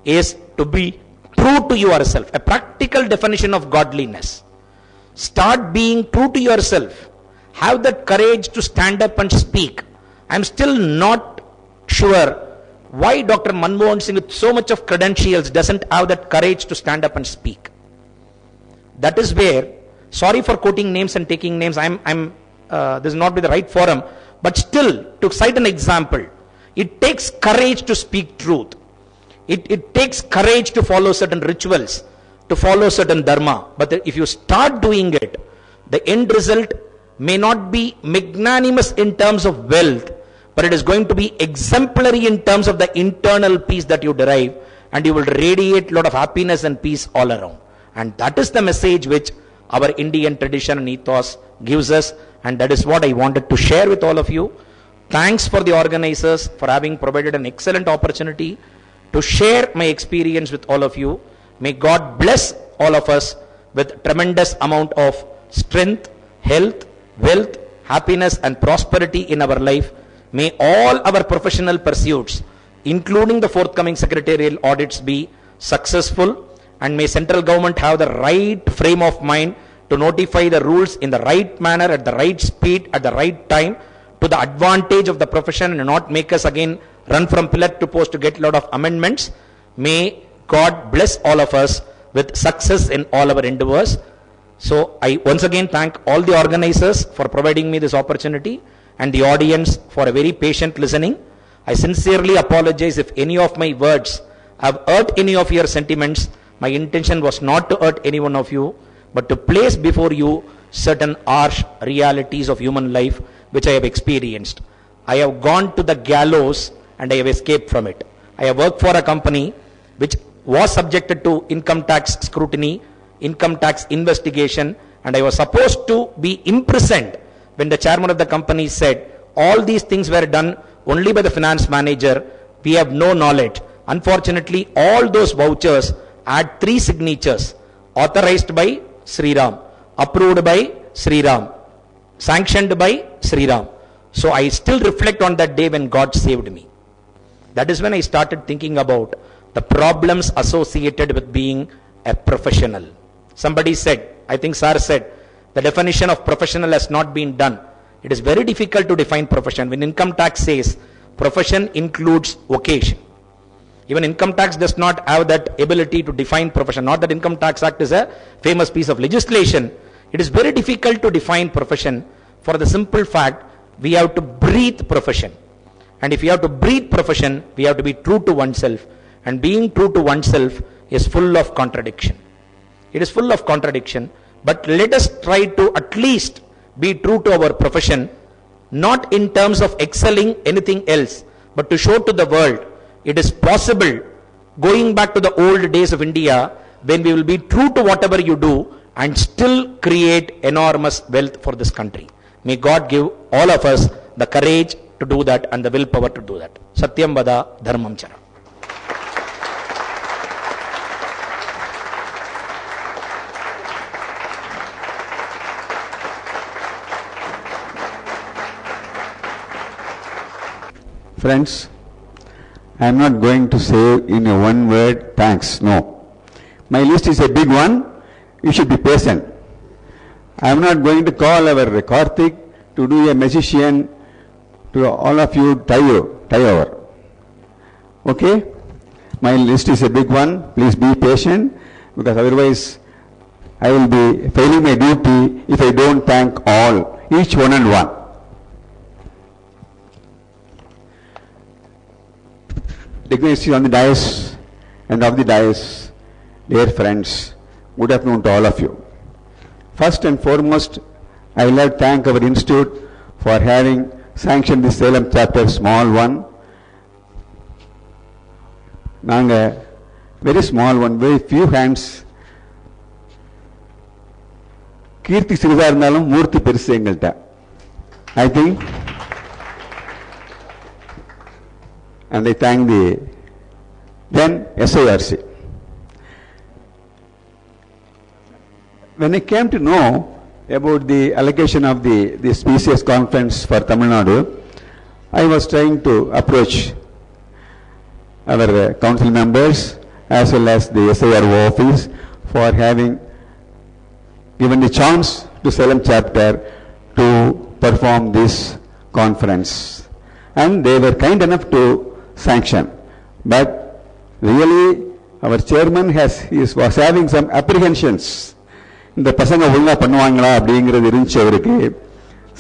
is to be true to yourself. A practical definition of godliness. Start being true to yourself. Have that courage to stand up and speak. I am still not sure why Dr. Manmohan Singh with so much of credentials doesn't have that courage to stand up and speak. That is where, sorry for quoting names and taking names, this is not be the right forum, but still to cite an example, it takes courage to speak truth. It takes courage to follow certain rituals, to follow certain dharma. But if you start doing it, the end result may not be magnanimous in terms of wealth, but it is going to be exemplary in terms of the internal peace that you derive, and you will radiate a lot of happiness and peace all around. And that is the message which our Indian tradition and ethos gives us, and that is what I wanted to share with all of you. Thanks for the organizers for having provided an excellent opportunity to share my experience with all of you. May God bless all of us with tremendous amount of strength, health, wealth, happiness and prosperity in our life. May all our professional pursuits, including the forthcoming secretarial audits, be successful, and may central government have the right frame of mind to notify the rules in the right manner, at the right speed, at the right time, to the advantage of the profession, and not make us again run from pillar to post to get a lot of amendments. May God bless all of us with success in all our endeavors. So I once again thank all the organizers for providing me this opportunity, and the audience for a very patient listening. I sincerely apologize if any of my words have hurt any of your sentiments. My intention was not to hurt any one of you, but to place before you certain harsh realities of human life which I have experienced. I have gone to the gallows and I have escaped from it. I have worked for a company which was subjected to income tax scrutiny, income tax investigation, and I was supposed to be imprisoned when the chairman of the company said all these things were done only by the finance manager. We have no knowledge. Unfortunately, all those vouchers had 3 signatures: authorized by Sri Ram, approved by Sri Ram, sanctioned by Sri Ram. So I still reflect on that day when God saved me. That is when I started thinking about the problems associated with being a professional. Somebody said, I think Sir said, the definition of professional has not been done. It is very difficult to define profession. When income tax says profession includes vocation, even income tax does not have that ability to define profession. Not that Income Tax Act is a famous piece of legislation. It is very difficult to define profession for the simple fact we have to breathe profession. And if you have to breathe profession, we have to be true to oneself. And being true to oneself is full of contradiction. It is full of contradiction. But let us try to at least be true to our profession, not in terms of excelling anything else, but to show to the world it is possible, going back to the old days of India, when we will be true to whatever you do and still create enormous wealth for this country. May God give all of us the courage to do that and the willpower to do that. Satyam Vada Dharmam Chara. Friends, I am not going to say in a one word thanks. No. My list is a big one. You should be patient. I am not going to call our Karthik to do a magician to all of you tie over. Okay? My list is a big one. Please be patient, because otherwise I will be failing my duty if I don't thank all, each one and one. Dignitaries on the dais and off the dais, dear friends, good afternoon to all of you. First and foremost, I would like to thank our institute for having sanctioned the Salem chapter small one. Nanga, very small one, very few hands. Kirti Sridharnalum Murthy Perse engalta. I think. And I thank the then SIRC. when I came to know about the allocation of the species conference for Tamil Nadu, I was trying to approach our council members as well as the SIRO office for having given the chance to Salem chapter to perform this conference. And they were kind enough to sanction. But really, our chairman was having some apprehensions. இந்த பசங்க ஒழுங்கா பண்ணுவாங்களா அப்படிங்கிறது இருந்துச்சு அவருக்கு.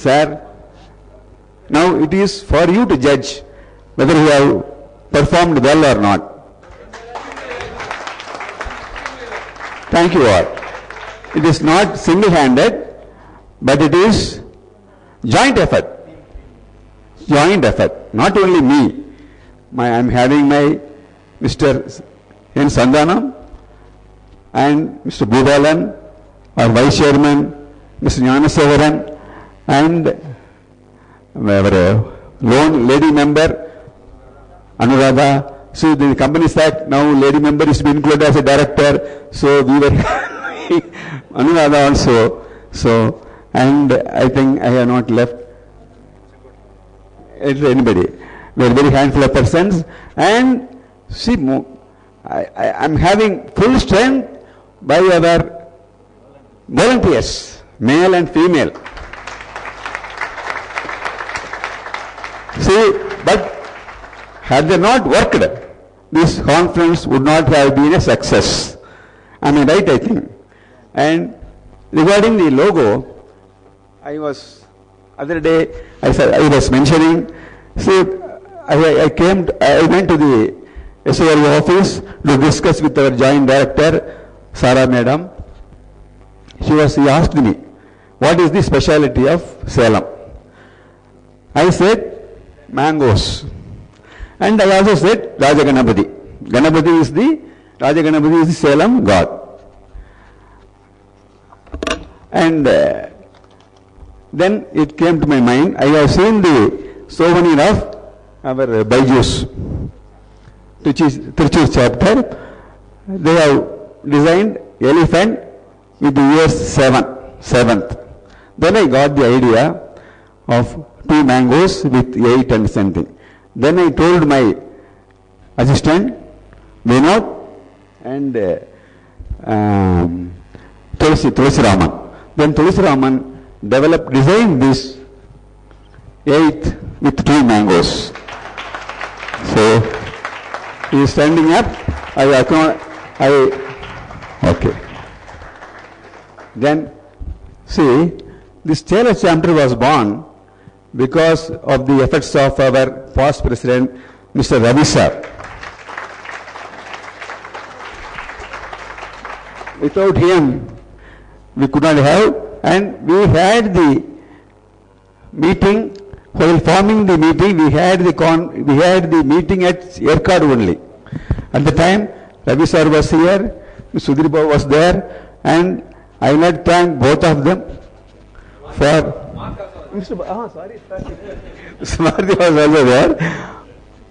Sir, now it is for you to judge whether you have performed well or not. Thank you all. It is not single-handed, but it is joint effort. Joint effort. Not only me. I am having my Mr. N. Sandhanam and Mr. Bhubalan, our Vice Chairman, Mr. Gnanasevaran, and our lone lady member, Anuradha. So the company said now lady member is to be included as a director. So we were Anuradha also. So, and I think I have not left anybody. We are very handful of persons. And see, I am having full strength by our volunteers, male and female. See, but had they not worked, this conference would not have been a success. Am I right, I think? And regarding the logo, other day, I was mentioning, see, I went to the SORO office to discuss with our joint director, Sarah Madam. She asked me, what is the speciality of Salem? I said, mangoes. And I also said, Raja Ganapati. Raja Ganapati is the Salem god. And then it came to my mind, I have seen the souvenir of our Baijus, Tiruchur chapter. They have designed elephant with the year 7th. Then I got the idea of 2 mangoes with 8 and something. Then I told my assistant, Vinod, and Tulsi Raman. Then Tulsi Raman designed this 8 with 2 mangoes. So he is standing up. Okay. Then, see, this Taylor chapter was born because of the efforts of our past president, Mr. Ravi sir. Without him, we could not have, and we had the meeting. While forming the meeting, we had the meeting at yercaud only. At the time, Ravi sir was here, Sudhir was there, and I would like to thank both of them for. Mr. Smarty was also there.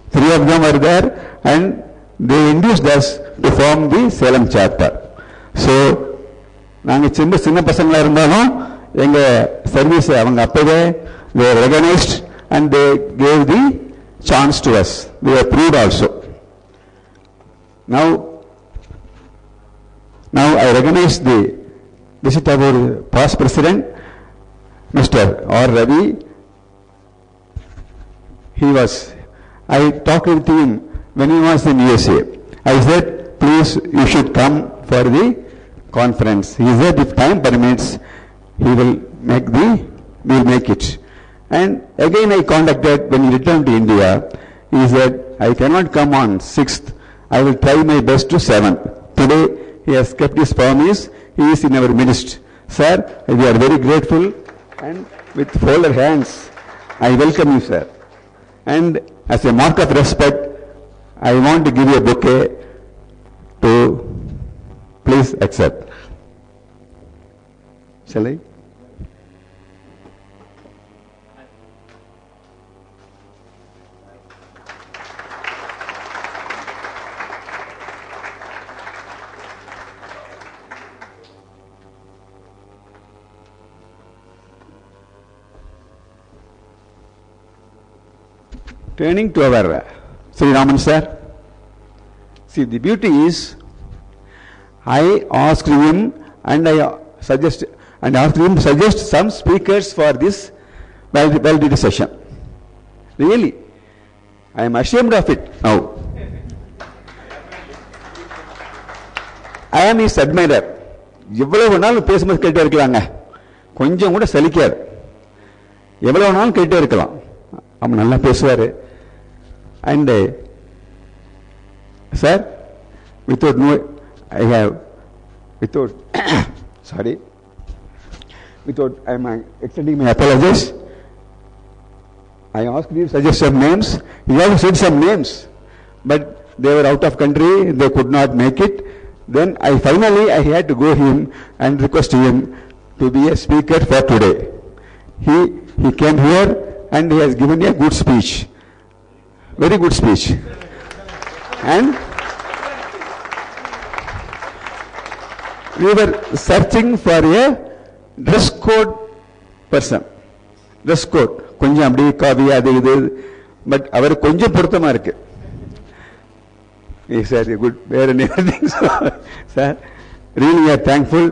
3 of them were there, and they induced us to form the Salem chapter. So, நாங்கள் சின்ன பசங்களா இருந்தாலும் எங்க service அவங்க அப்பவே they recognized and they gave the chance to us. We were proved also. Now I recognize the visit of our past president, Mr. R. Ravi. I talked with him when he was in USA. I said, please, you should come for the conference. He said, if time permits, he will make it. And again I contacted when he returned to India. He said, I cannot come on 6th. I will try my best to 7th. Today, he has kept his promise. He is in our midst. Sir, we are very grateful, and with folded hands, I welcome you, sir. And as a mark of respect, I want to give you a bouquet to please accept. Shall I? Turning to our Sri Raman sir. See, the beauty is, I asked him and I asked him to suggest some speakers for this valedictory session. Really, I am ashamed of it now. I am his admirer. எவ்வளவு நாளும் பேசும்போது கேட்டே இருக்கலாங்க, கொஞ்சம் கூட சலிக்காது. எவ்வளவு நாளும் கேட்டே இருக்கலாம். அவன் நல்லா பேசுவாரு. And sir, without I am extending my apologies. I asked you to suggest some names. He also said some names, but they were out of country. They could not make it. Then I had to go him and request him to be a speaker for today. He came here and he has given a good speech, very good speech. And we were searching for a dress code person. Dress code கொஞ்சம் அப்படி காவி அது இது, but அவர் கொஞ்சம் பொருத்தமா இருக்கு. He said good wear and everything. Sir, really we are thankful,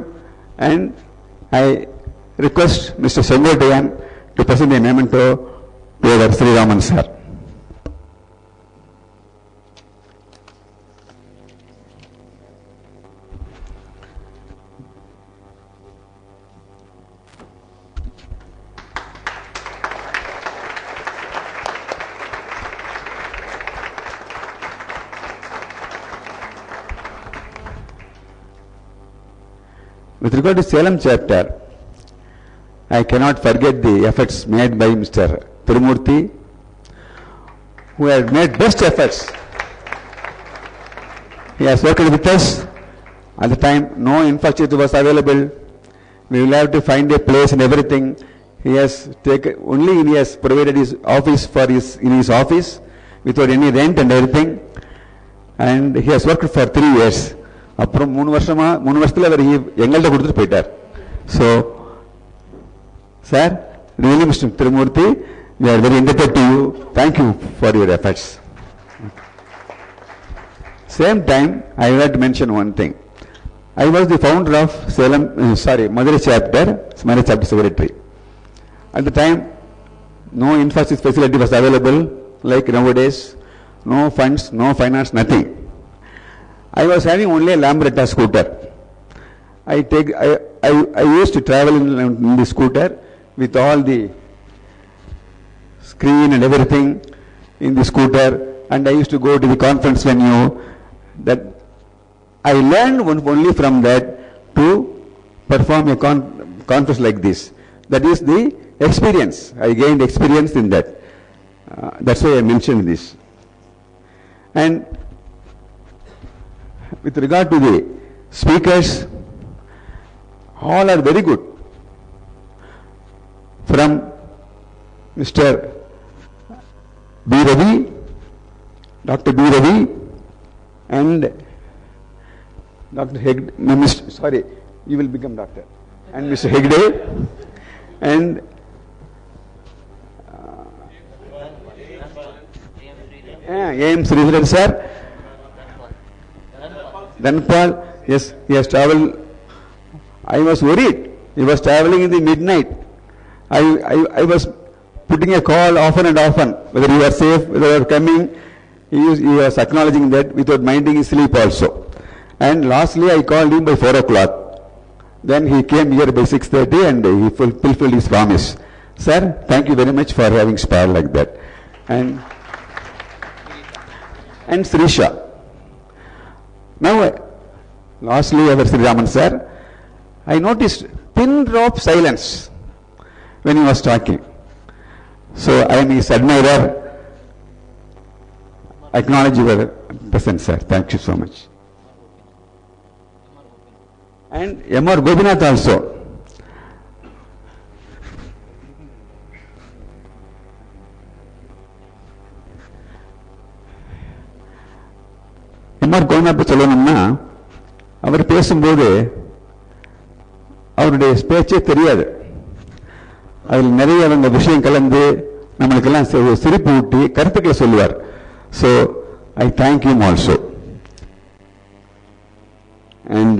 and I request Mr. Sengotian to present a memento to our Sri Raman sir. With regard to Salem chapter, I cannot forget the efforts made by Mr. Tirumurthy, who has made best efforts. He has worked with us. At the time, no infrastructure was available. We will have to find a place and everything. He has provided his office in his office without any rent and everything. And he has worked for 3 years. அப்புறம் 3 வருஷத்துல அவர் எங்கள்கிட்ட கொடுத்துட்டு போயிட்டார். So, sir, really Mr. Tirumurthy, we are very indebted to you. Thank you for your efforts. Same time, I would like to mention one thing. I was the founder of Madurai chapter secretary. At the time, no infrastructure facility was available like nowadays. No funds, no finance, nothing. I was having only a Lambretta scooter. I used to travel in the scooter with all the screen and everything in the scooter, and I used to go to the conference venue. That I learned only from that to perform a conference like this. That is the experience. I gained experience in that. That's why I mentioned this. And with regard to the speakers, all are very good. From Mr. B. Ravi, Dr. B. Ravi, and Dr. Hegde, you will become doctor, and Mr. Hegde, and A.M. Sridharan sir. Dhanpal, yes, he has travelled. I was worried. He was travelling in the midnight. I was putting a call often and often, whether you are safe, whether you are coming. He was acknowledging that without minding his sleep also. And lastly, I called him by 4 o'clock. Then he came here by 6:30 and he fulfilled his promise. Sir, thank you very much for having spared like that. And Srisha. Now, lastly, our Sri Raman sir, I noticed pin drop silence when he was talking. So, I am his admirer. Acknowledge your presence, sir. Thank you so much. And M.R. Gopinath also. M.R. Gopinath சொல்லணும்னா, அவர் பேசும்போது அவருடைய பேச்சே தெரியாது. அதில் நிறைய விஷயம் கலந்து நம்மளுக்கெல்லாம் சிரிப்பு ஊட்டி கருத்துக்களை சொல்லுவார். So I thank him also. And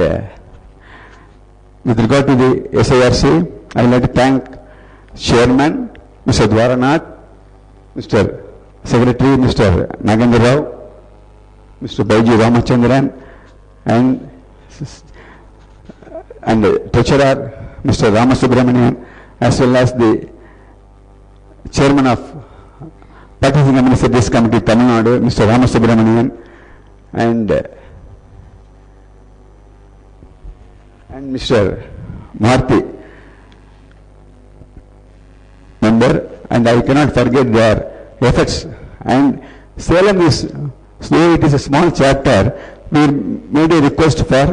with regard to the SIRC, I would like to thank Chairman Mr. Dwaranath, Mr. Secretary Mr. Nagendra Rao, Mr. Baiji Ramachandran, and Treasurer Mr. Ramasubramanian, as well as the Chairman of Practicing Administrators Committee Tamil Nadu, Mr. Ramasubramanian, and Mr. Marthi, member, and I cannot forget their efforts. And Salem is, though it is a small chapter, we made a request for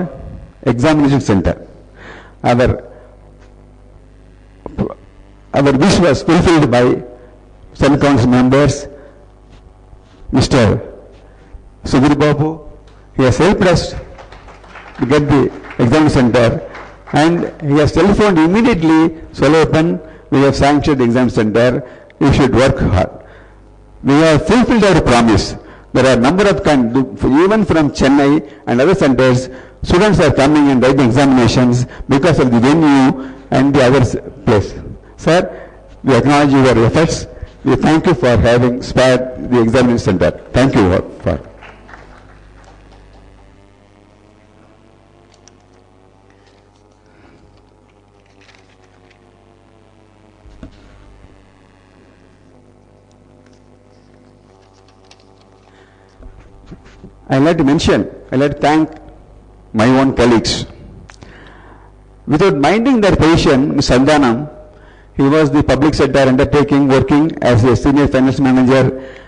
examination center. Our wish was fulfilled by Senate Council members, Mr. Sudhir Babu. He has helped us to get the exam center, and he has telephoned immediately, Solopan, we have sanctioned the exam center, you should work hard. We have fulfilled our promise. There are a number of, even from Chennai and other centers, students are coming and writing examinations because of the venue and the other place. Sir, we acknowledge your efforts. We thank you for having spared the examination center. Thank you for. I like to thank my own colleagues. Without minding their position, Ms. Sandanam, he was the public sector undertaking working as a senior finance manager,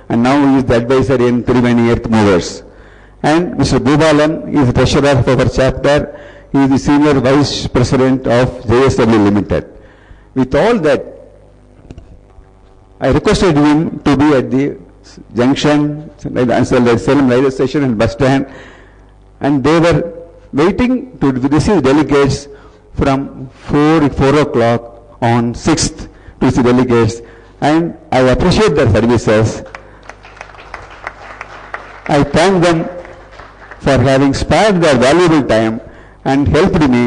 and now he is the advisor in Triveni Earth Movers. And Mr. Bhubalan is the treasurer of our chapter. He is the senior vice president of JSW Limited. With all that, I requested him to be at the junction, Salem railway station and bus stand, and they were waiting to receive delegates from 4 o'clock on 6th to see delegates, and I appreciate their services. I thank them for having spared their valuable time and helped me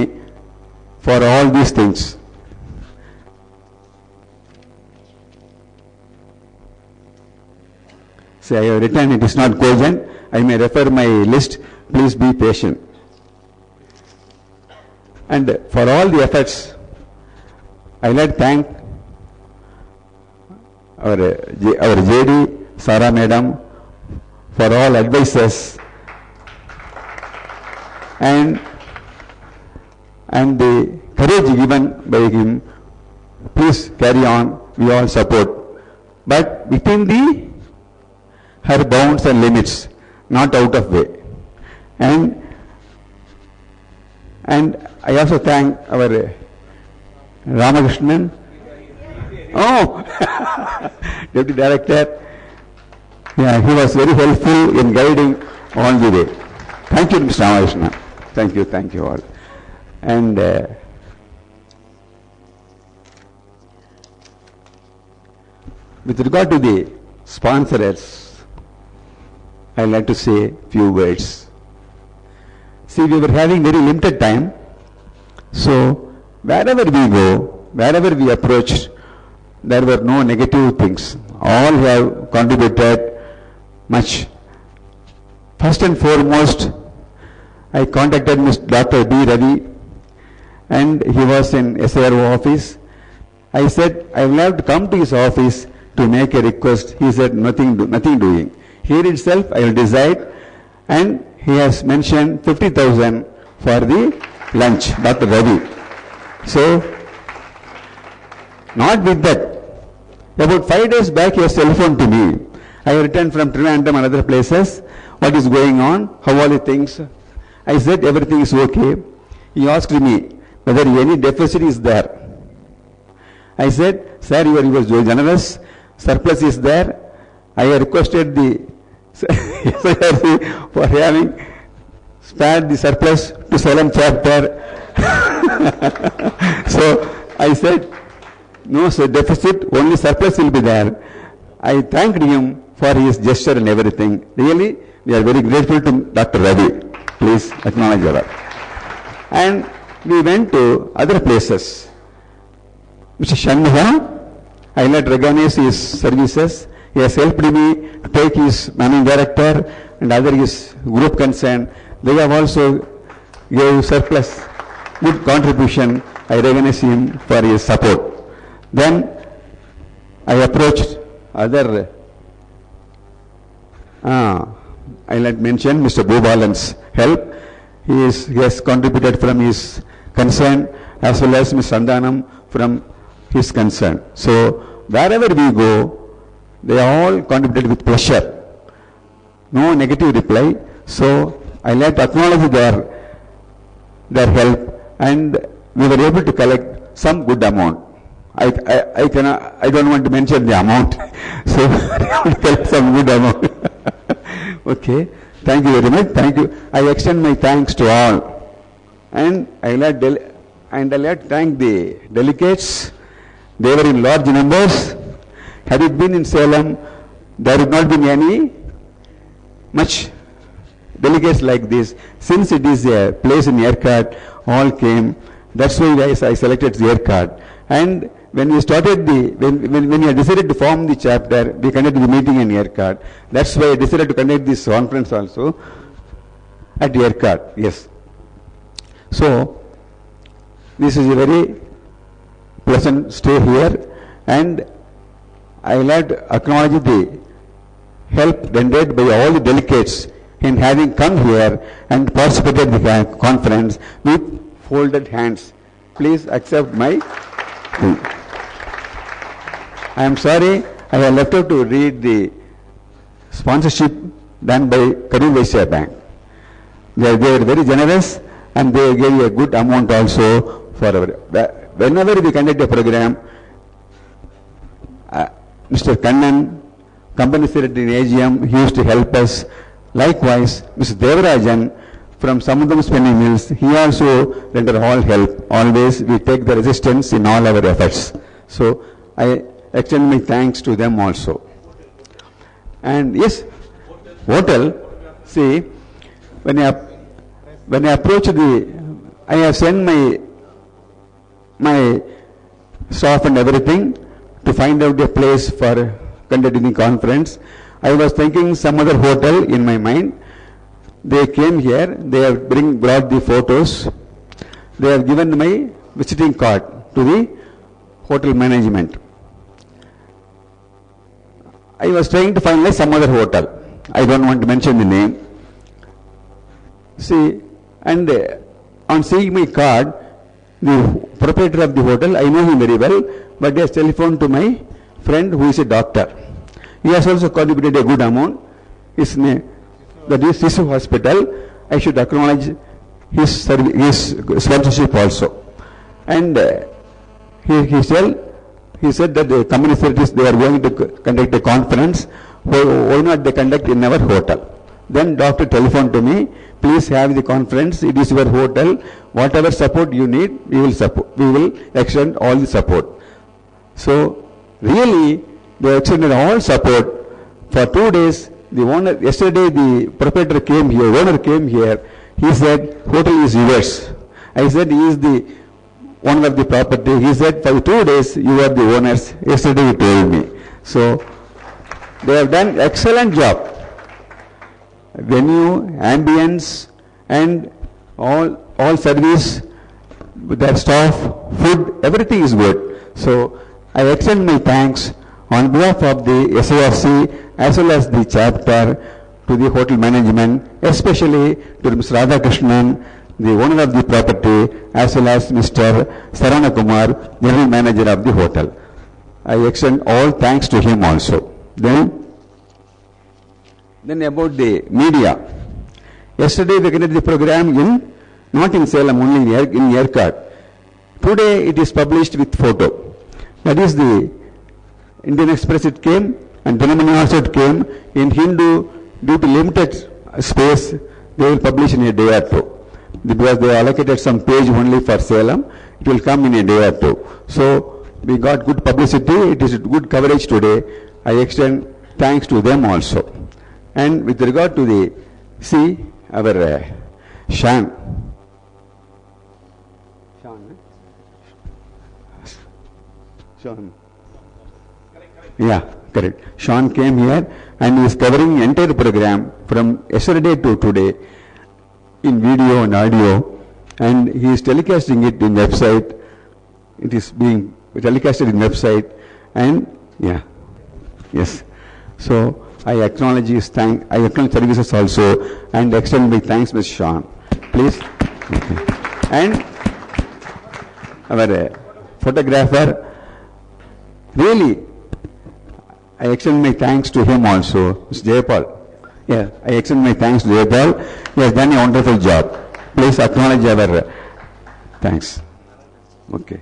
for all these things. See, I have written, it is not cogent. I may refer my list. Please be patient. And for all the efforts, I would like to thank our JD, Sarah Madam, for all advices and the courage given by him. Please carry on. We all support. But within her bounds and limits, not out of way. And I also thank our Ramakrishnan, Deputy Director. Yeah, he was very helpful in guiding all the way. Thank you, Mr. Ramakrishnan. Thank you all. And with regard to the sponsors, I would like to say a few words. See, we were having very limited time, so wherever we go, wherever we approached, there were no negative things. All have contributed much. First and foremost, I contacted Dr. B. Ravi, and he was in SRO office. I said, I will have to come to his office to make a request. He said, nothing doing. Here itself, I will decide, and he has mentioned 50,000 for the lunch, Dr. Ravi. So, not with that. About 5 days back, he has telephoned to me. I have returned from Trivandrum and other places. What is going on? How are the things? I said, everything is okay. He asked me whether any deficit is there. I said, sir, you are generous. Surplus is there. I have requested the for having spared the surplus to Salem chapter. So I said, no, so deficit, only surplus will be there. I thanked him for his gesture and everything. Really, we are very grateful to Dr. Ravi. Please acknowledge that. And we went to other places. Mr. Shanmuga, I let recognize his services. He has helped me to take his managing director and other his group concern. They have also gave surplus good contribution. I recognize him for his support. Then I approached other, I let mention Mr. Bhubalan's help. He has contributed from his concern as well as Ms. Sandanam from his concern. So wherever we go, they all contributed with pleasure. No negative reply. So I like to acknowledge their help, and we were able to collect some good amount. I don't want to mention the amount. So we collect some good amount. Okay. Thank you very much. Thank you. I extend my thanks to all. And I like to thank the delegates. They were in large numbers. Had it been in Salem, there would not be any much delegates like this. Since it is a place in yercaud, all came. That's why I selected yercaud. And when we started when we decided to form the chapter, we conducted the meeting in yercaud. That's why I decided to conduct this conference also at yercaud. Yes. So this is a very pleasant stay here, and I would like to acknowledge the help rendered by all the delegates in having come here and participated in the conference with folded hands. Please accept my thing. I am sorry, I have left out to read the sponsorship done by Karur Vaisya Bank. They were very generous, and they gave a good amount also for our. Whenever we conduct a program, Mr. Kannan, company secretary in AGM, he used to help us. Likewise, Mr. Devarajan from Samudram Spinning Mills, he also rendered all help. Always we take the resistance in all our efforts. So I extend my thanks to them also. And yes, hotel, see, when I approach I have sent my staff and everything to find out a place for conducting the conference. I was thinking some other hotel in my mind. They came here, they have brought the photos, they have given my visiting card to the hotel management. I was trying to find some other hotel. I don't want to mention the name. See, and on seeing my card, the proprietor of the hotel, I know him very well, but he has telephoned to my friend who is a doctor. He has also contributed a good amount. His name, that is Sisu Hospital. I should acknowledge his sponsorship also. And he said that the company secretaries, they are going to conduct a conference. Why not they conduct in our hotel? Then doctor telephoned to me, please have the conference, it is your hotel, whatever support you need, we will extend all the support. So really, they extended all support. For 2 days, yesterday the proprietor came here, owner came here, he said, hotel is yours. I said, he is the owner of the property. He said, for 2 days, you are the owners. Yesterday he told me. So, they have done excellent job. Venue, ambience, and all service, their staff, food, everything is good. So, I extend my thanks on behalf of the SIRC as well as the chapter to the hotel management, especially to Mr. Radhakrishnan, the owner of the property, as well as Mr. Sarana Kumar, general manager of the hotel. I extend all thanks to him also. Then about the media. Yesterday we conducted the program not in Salem, only in yercaud. Today it is published with photo. That is the Indian Express it came, and Dinamani also it came. In Hindu, due to limited space, they will publish in a day or two. Because they allocated some page only for Salem, it will come in a day or two. So we got good publicity, it is good coverage today. I extend thanks to them also. And with regard to the, see, our Sean. Sean. Yeah, correct. Sean came here and he is covering entire program from yesterday to today in video and audio, and he is telecasting it in website. It is being telecasted in website, and yeah, yes. So I acknowledge his thank. I acknowledge services also, and extend my thanks, Mr. Sean. Please. Okay. And our photographer. Really, I extend my thanks to him also, Mr. Jayapal. Yeah, I extend my thanks to Jayapal. He has done a wonderful job. Please acknowledge our thanks. Okay.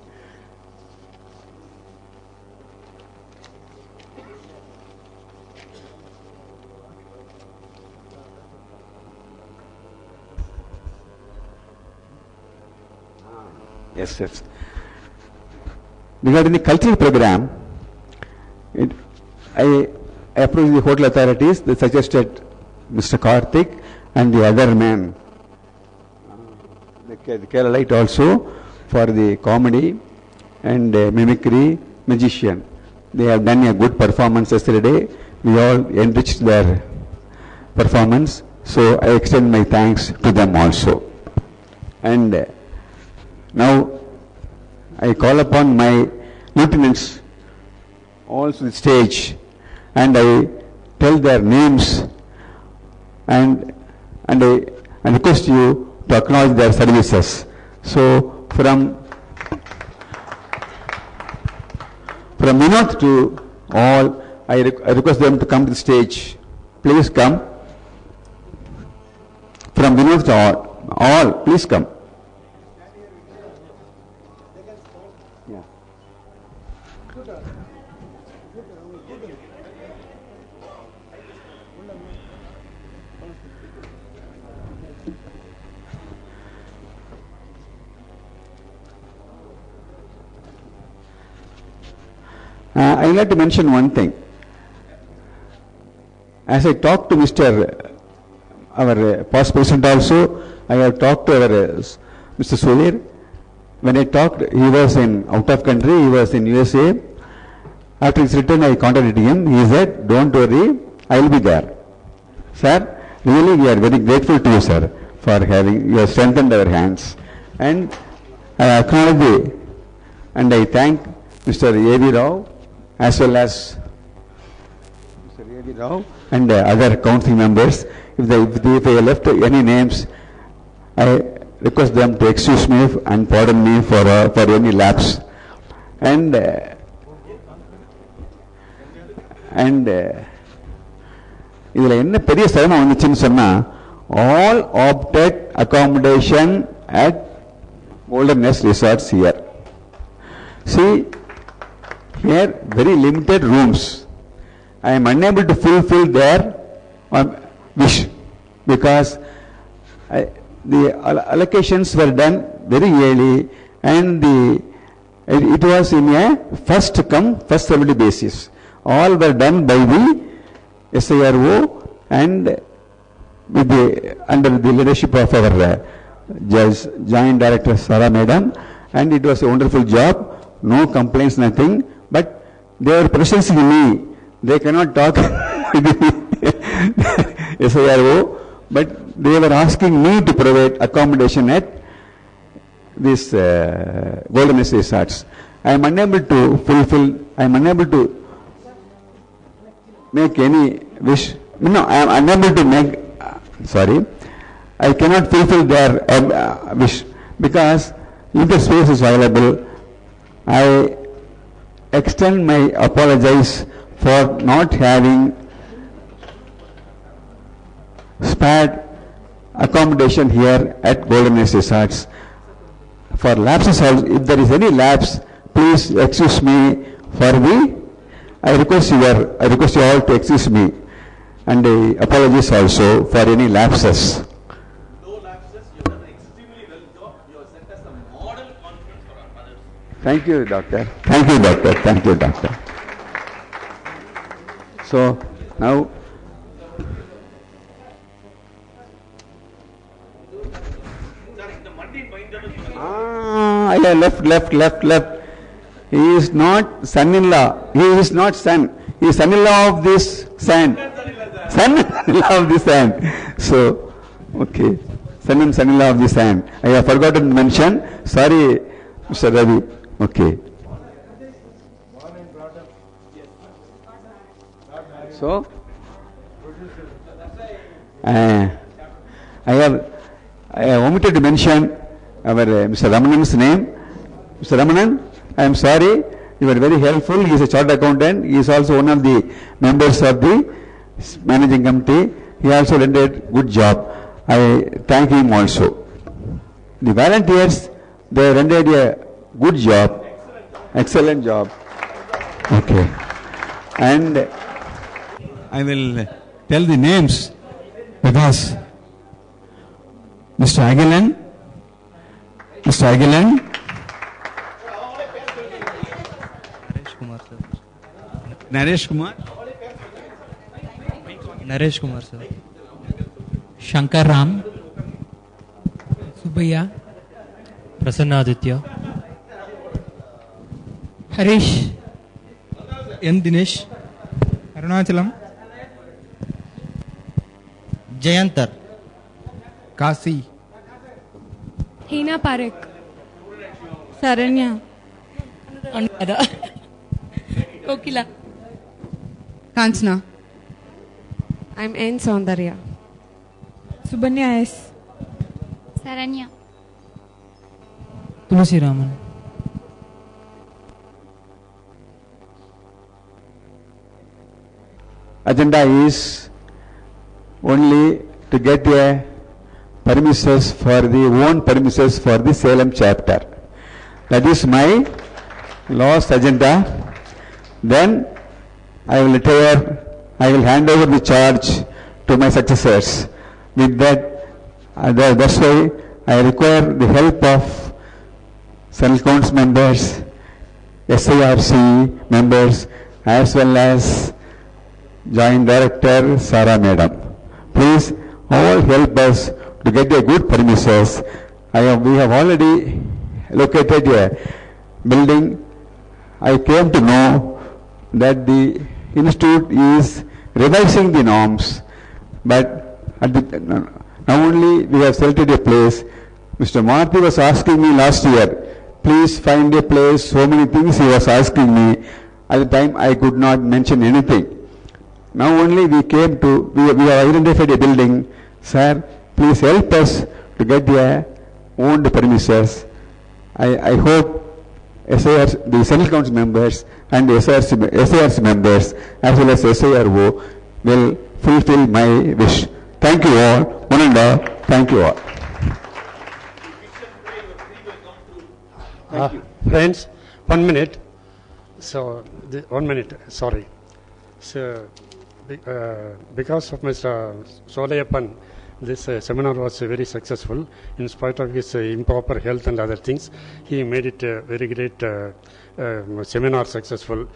Yes, yes. Regarding the cultural program, I approached the hotel authorities. They suggested Mr. Karthik and the other man, the Keralite also, for the comedy and mimicry magician. They have done a good performance yesterday. We all enriched their performance. So I extend my thanks to them also. And now I call upon my lieutenants also the stage, and I tell their names, and I request you to acknowledge their services. So from Vinod to all, I request them to come to the stage. Please come. From Vinod to all, please come. I would like to mention one thing. As I talked to our past president also, I have talked to our Mr. Sudhir. When I talked, he was out of country, he was in USA. After his return, I contacted him. He said, "Don't worry, I will be there." Sir, really we are very grateful to you, sir, for having, you have strengthened our hands. And I acknowledge and I thank Mr. A.V. Rao, as well as Mr. A.V. Rao and other council members. If I left any names, I request them to excuse me and pardon me for any lapse. And இதுல என்ன பெரிய சிரமம் வந்துச்சுன்னு சொன்னா, all opted accommodation at Golden Nest Resorts here. See, here very limited rooms. I am unable to fulfill their wish because the allocations were done very early, and it was in a first come first served basis. All were done by the SIRO and under the leadership of our Joint Director Sarah Madam, and it was a wonderful job. No complaints, nothing. But they were pressing me. They cannot talk with the SIRO, but they were asking me to provide accommodation at this Golden Nest Resorts. I am unable to fulfill. I am unable to make any wish. No, I am unable to make. Sorry, I cannot fulfill their wish because limited space is available. I extend my apologies for not having spared accommodation here at Golden Nest Resorts. For lapses, if there is any lapse, please excuse me for I request you all to excuse me, and apologies also for any lapses. No lapses, you have done extremely well job. You have set us a model conference for our mothers. Thank you, doctor. Thank you, doctor. Thank you, doctor. So now yeah, left. He is not son-in-law. He is not son. He is son-in-law of this sand. Son-in-law of this sand. So, okay. Son-in-law of this sand. I have forgotten to mention. Sorry, Mr. Ravi. Okay. So, I have omitted to mention our Mr. Ramanan's name. Mr. Ramanan, I am sorry, you were very helpful. He is a chartered accountant. He is also one of the members of the managing committee. He also rendered good job. I thank him also. The volunteers, they rendered a good job, excellent job. Okay. And I will tell the names because Mr. Aguilan, Naresh Kumar sir, Shankar Ram, Subhaya, Prasanna Aditya, Harish, N. Dinesh, Arunachalam, Jayantar, Kasi, Hina Parekh, Saranya, Anuradha, Kokila, Kanchana. I'm N. Saundarya. Subhanya S. Saranya. Tulasi Raman. Agenda is only to get a premises for the own premises for the Salem chapter. That is my last agenda. Then I will retire. I will hand over the charge to my successors. With that, that's why I require the help of Central Council members, SIRC members, as well as Joint Director Sarah Madam. Please all help us to get a good premises. We have already located a building. I came to know that the institute is revising the norms, but now only we have selected a place. Mr. Marty was asking me last year, please find a place, so many things he was asking me. At the time I could not mention anything. Now only we came to, we have identified a building. Sir, please help us to get a owned premises. I hope SIRC, the Central Council members and the SIRC members as well as SIRO will fulfill my wish. Thank you all. One and all. Thank you all. Friends, 1 minute. So, 1 minute, sorry. So, because of Mr. Solayappan, this seminar was very successful. In spite of his improper health and other things, he made it a very great seminar successful.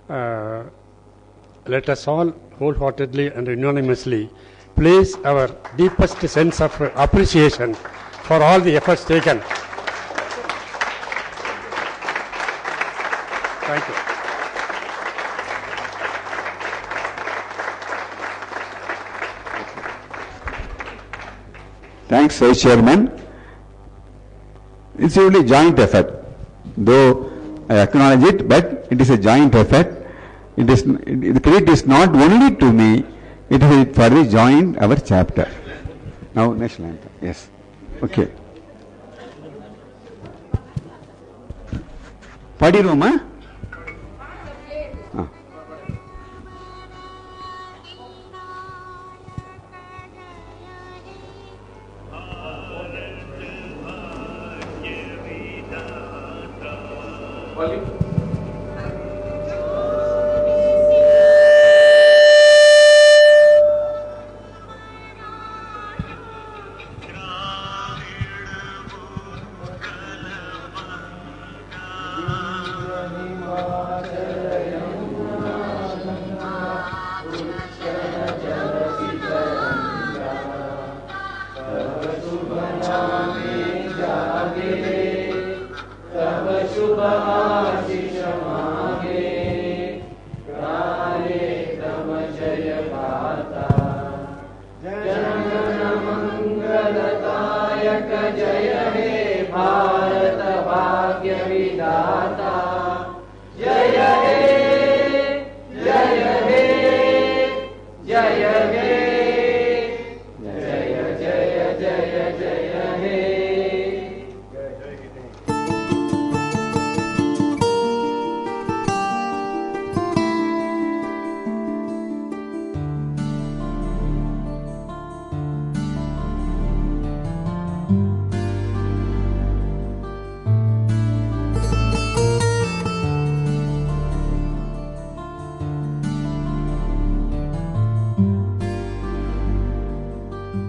Let us all wholeheartedly and unanimously place our deepest sense of appreciation for all the efforts taken. Thank you. Thanks, Vice Chairman. It's only joint effort. Though I acknowledge it, but it is a joint effort. The credit is not only to me, it is for the joint our chapter. Now, next line. Yes. Okay. Padiroma? शुभ आशीष मांगे, गाये तब जय गाथा। जनगण मंगलदायक जय हे भारत भाग्य विधाता।